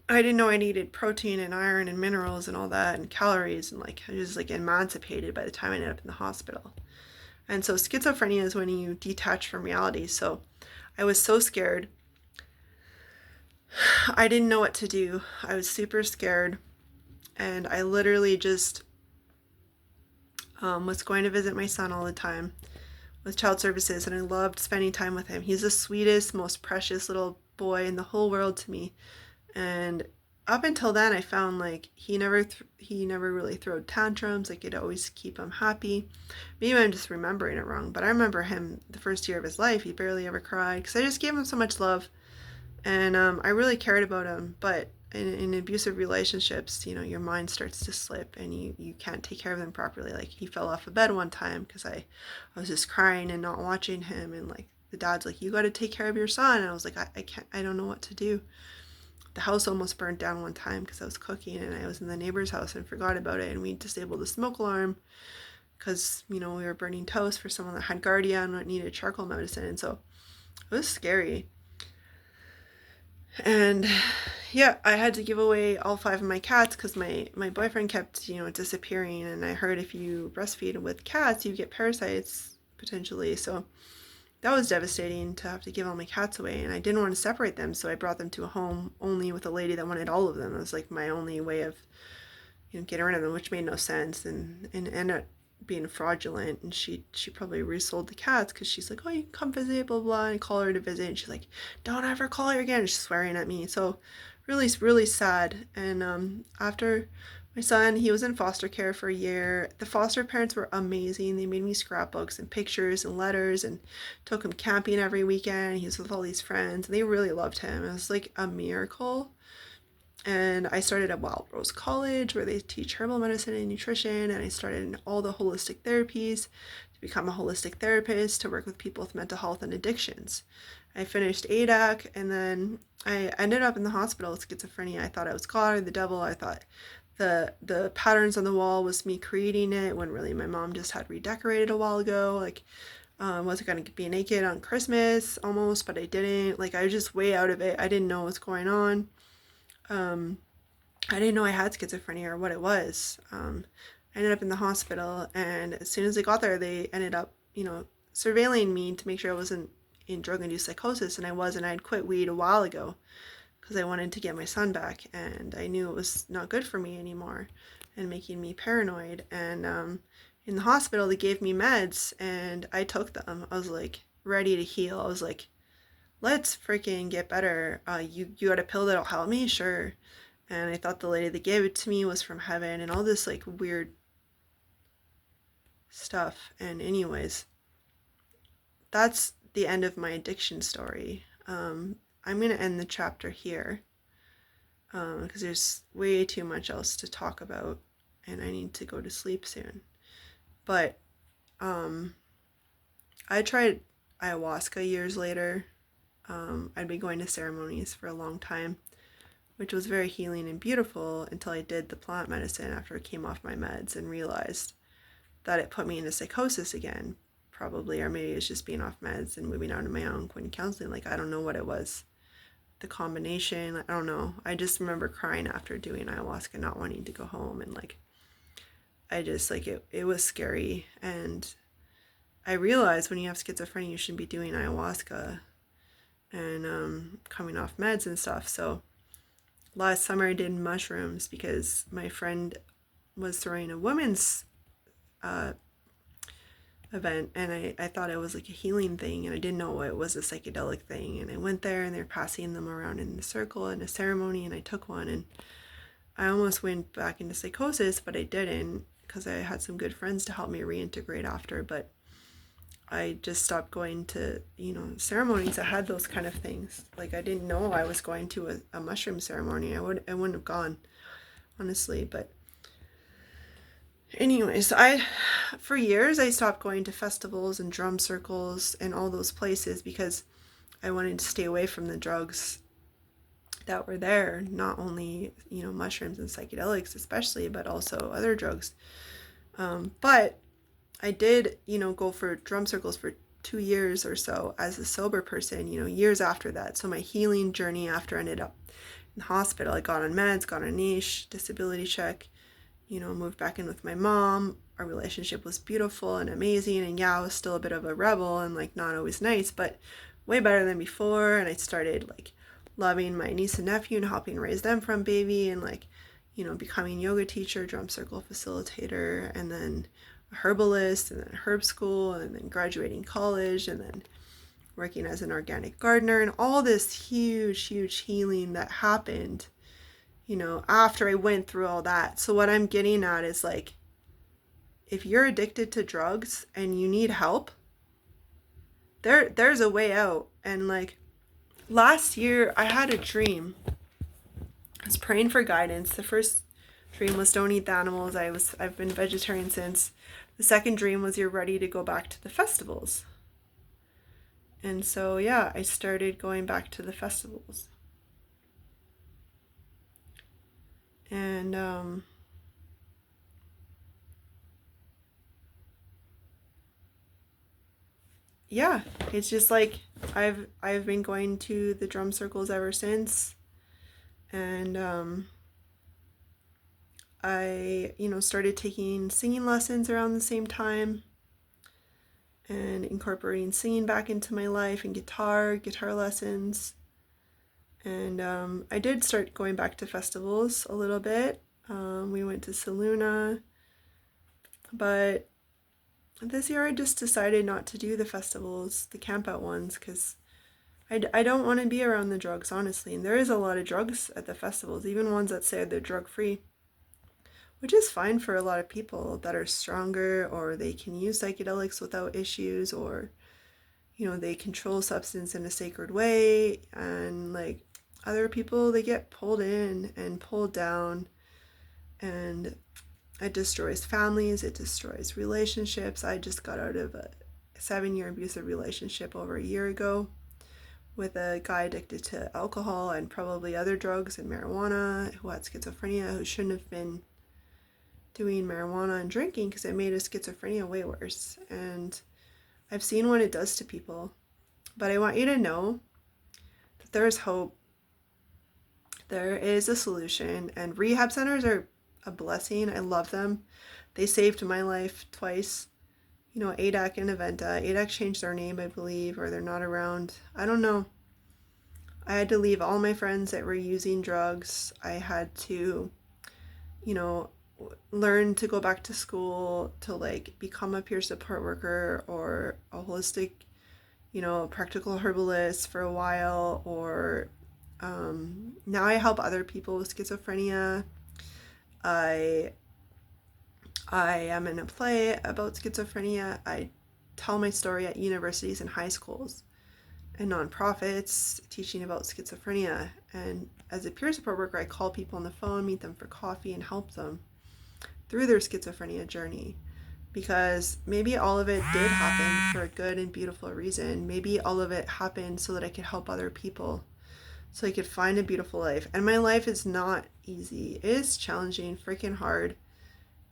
S1: I didn't know I needed protein and iron and minerals and all that and calories, and like I was like emancipated by the time I ended up in the hospital. And so schizophrenia is when you detach from reality. So I was so scared. I didn't know what to do. I was super scared, and I literally just was going to visit my son all the time with child services, and I loved spending time with him. He's the sweetest, most precious little boy in the whole world to me. And up until then, I found like he never really throwed tantrums. I could always keep him happy. Maybe I'm just remembering it wrong, but I remember him the first year of his life. He barely ever cried because I just gave him so much love, and I really cared about him. But in abusive relationships, you know, your mind starts to slip, and you can't take care of them properly. Like he fell off a bed one time because I was just crying and not watching him, and like the dad's like, you got to take care of your son, and I was like, I can't, I don't know what to do. The house almost burned down one time because I was cooking and I was in the neighbor's house and forgot about it, and we disabled the smoke alarm because, you know, we were burning toast for someone that had Guardia and needed charcoal medicine. And so it was scary. And yeah, I had to give away all 5 of my cats because my boyfriend kept, you know, disappearing, and I heard if you breastfeed with cats you get parasites potentially. So that was devastating to have to give all my cats away, and I didn't want to separate them, so I brought them to a home only with a lady that wanted all of them. It was like my only way of, you know, getting rid of them, which made no sense, and ended up being fraudulent. And she probably resold the cats because she's like, oh, you can come visit, blah blah, and I call her to visit, and she's like, don't ever call her again. She's swearing at me. So really sad. And after my son, he was in foster care for a year. The foster parents were amazing. They made me scrapbooks and pictures and letters and took him camping every weekend. He was with all these friends, and they really loved him. It was like a miracle. And I started at Wild Rose College where they teach herbal medicine and nutrition, and I started in all the holistic therapies to become a holistic therapist to work with people with mental health and addictions. I finished ADAC, and then I ended up in the hospital with schizophrenia. I thought I was God or the devil. I thought the patterns on the wall was me creating it when really my mom just had redecorated a while ago. Like, wasn't gonna be naked on Christmas almost, but I didn't. Like, I was just way out of it. I didn't know what's going on. Um, I didn't know I had schizophrenia or what it was. I ended up in the hospital, and as soon as I got there, they ended up, you know, surveilling me to make sure I wasn't in drug-induced psychosis, and I was, and I had quit weed a while ago because I wanted to get my son back, and I knew it was not good for me anymore and making me paranoid. And in the hospital, they gave me meds, and I took them. I was like ready to heal. I was like, let's freaking get better. You got a pill that'll help me? Sure. And I thought the lady that gave it to me was from heaven and all this like weird stuff. And anyways, that's the end of my addiction story. I'm going to end the chapter here because there's way too much else to talk about, and I need to go to sleep soon. But I tried ayahuasca years later. I'd been going to ceremonies for a long time, which was very healing and beautiful until I did the plant medicine after I came off my meds and realized that it put me into psychosis again, probably, or maybe it's just being off meds and moving out on my own, going counseling. Like, I don't know what it was. The combination, I don't know. I just remember crying after doing ayahuasca, not wanting to go home, and like, I just like it was scary. And I realized when you have schizophrenia, you shouldn't be doing ayahuasca and coming off meds and stuff. So last summer I did mushrooms because my friend was throwing a women's event, and I thought it was like a healing thing, and I didn't know it was a psychedelic thing. And I went there, and they're passing them around in a circle in a ceremony, and I took one, and I almost went back into psychosis, but I didn't because I had some good friends to help me reintegrate after. But I just stopped going to, you know, ceremonies that had those kind of things. Like, I didn't know I was going to a mushroom ceremony. I wouldn't have gone, honestly. But anyways, for years I stopped going to festivals and drum circles and all those places because I wanted to stay away from the drugs that were there. Not only, you know, mushrooms and psychedelics especially, but also other drugs. But I did, go for drum circles for 2 years or so as a sober person, years after that. So my healing journey after I ended up in the hospital, I got on meds, got a niche, disability check, moved back in with my mom. Our relationship was beautiful and amazing. And yeah, I was still a bit of a rebel and like not always nice, but way better than before. And I started like loving my niece and nephew and helping raise them from baby and like, becoming yoga teacher, drum circle facilitator, and then a herbalist, and then herb school, and then graduating college, and then working as an organic gardener, and all this huge, huge healing that happened, after I went through all that. So what I'm getting at is like, if you're addicted to drugs and you need help, there's a way out. And like last year I had a dream. I was praying for guidance. The first dream was don't eat the animals. I've been vegetarian since. The second dream was you're ready to go back to the festivals. And so yeah, I started going back to the festivals. And yeah, it's just like I've been going to the drum circles ever since. And I, started taking singing lessons around the same time and incorporating singing back into my life and guitar lessons. And I did start going back to festivals a little bit. We went to Saluna, but this year I just decided not to do the festivals, the camp out ones, because I don't want to be around the drugs, honestly. And there is a lot of drugs at the festivals, even ones that say they're drug free, which is fine for a lot of people that are stronger, or they can use psychedelics without issues, or they control substance in a sacred way. And like other people, they get pulled in and pulled down, and it destroys families, it destroys relationships. I just got out of a 7-year abusive relationship over a year ago with a guy addicted to alcohol and probably other drugs and marijuana, who had schizophrenia, who shouldn't have been doing marijuana and drinking, because it made his schizophrenia way worse. And I've seen what it does to people. But I want you to know that there's hope. There is a solution, and rehab centers are a blessing. I love them. They saved my life twice. ADAC and Aventa. ADAC changed their name, I believe, or they're not around. I don't know. I had to leave all my friends that were using drugs. I had to, learn to go back to school to like become a peer support worker or a holistic, practical herbalist for a while, or now I help other people with schizophrenia. I am in a play about schizophrenia. I tell my story at universities and high schools and nonprofits teaching about schizophrenia. And as a peer support worker, I call people on the phone, meet them for coffee, and help them through their schizophrenia journey. Because maybe all of it did happen for a good and beautiful reason. Maybe all of it happened so that I could help other people, so I could find a beautiful life. And my life is not easy. It is challenging, freaking hard.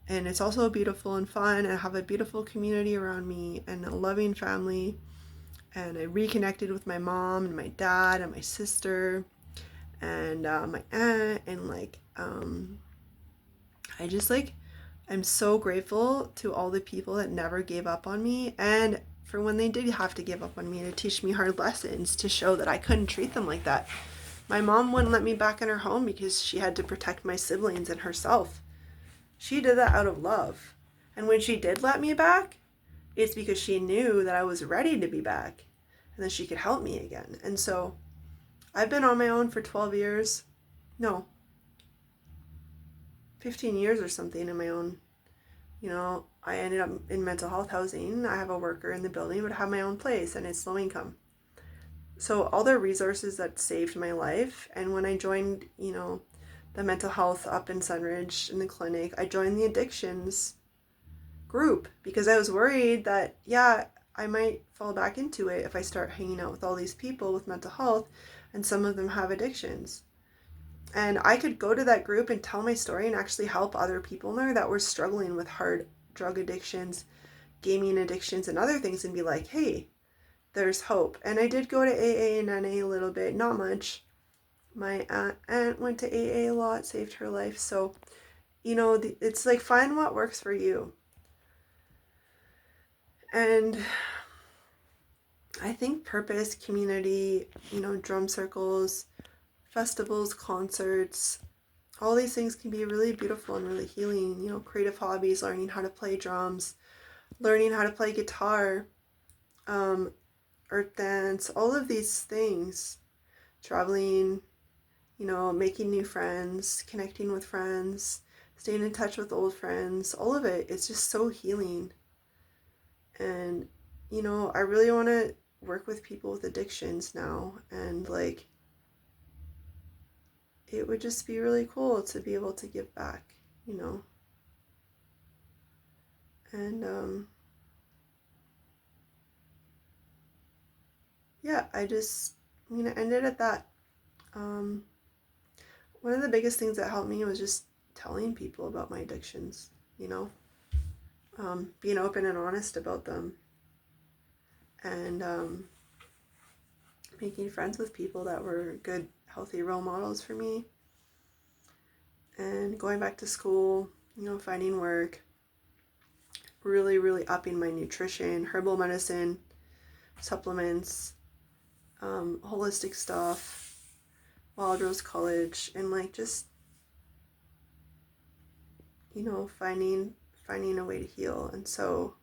S1: And it's also beautiful and fun. I have a beautiful community around me and a loving family. And I reconnected with my mom and my dad and my sister and my aunt. And like, I just like, I'm so grateful to all the people that never gave up on me, and for when they did have to give up on me, to teach me hard lessons, to show that I couldn't treat them like that. My mom wouldn't let me back in her home because she had to protect my siblings and herself. She did that out of love. And when she did let me back, it's because she knew that I was ready to be back and that she could help me again. And so I've been on my own for 12 years. No, 15 years or something in my own. I ended up in mental health housing. I have a worker in the building, but I have my own place and it's low income. So all the resources that saved my life. And when I joined, the mental health up in Sunridge in the clinic, I joined the addictions group because I was worried that, I might fall back into it if I start hanging out with all these people with mental health, and some of them have addictions. And I could go to that group and tell my story and actually help other people there that were struggling with hard drug addictions, gaming addictions and other things and be like, hey, there's hope. And I did go to AA and NA a little bit, not much. My aunt went to AA a lot, saved her life. So, you know, it's like, find what works for you. And I think purpose, community, you know, drum circles, festivals, concerts, all these things can be really beautiful and really healing. You know, creative hobbies, learning how to play drums, learning how to play guitar, earth dance, all of these things, traveling, you know, making new friends, connecting with friends, staying in touch with old friends, all of it, it's just so healing. And, you know, I really want to work with people with addictions now, and like, it would just be really cool to be able to give back, you know. And yeah, I'm gonna end it at that. One of the biggest things that helped me was just telling people about my addictions, you know, being open and honest about them, and making friends with people that were good, healthy role models for me, and going back to school, you know, finding work, really, really upping my nutrition, herbal medicine, supplements, holistic stuff, Wild Rose College, and like just, you know, finding a way to heal. And so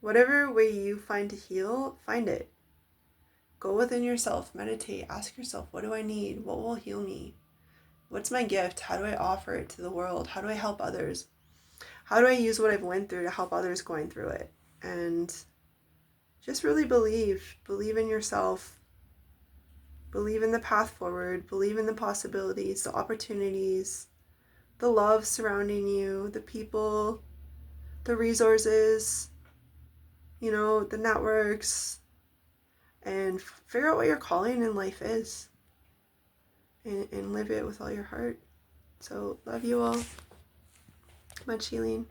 S1: whatever way you find to heal, find it. Go within yourself, meditate, ask yourself, what do I need? What will heal me? What's my gift? How do I offer it to the world? How do I help others? How do I use what I've went through to help others going through it? And just really believe in yourself, believe in the path forward, believe in the possibilities, the opportunities, the love surrounding you, the people, the resources, you know, the networks, and figure out what your calling in life is, and live it with all your heart. So love you all. Much healing.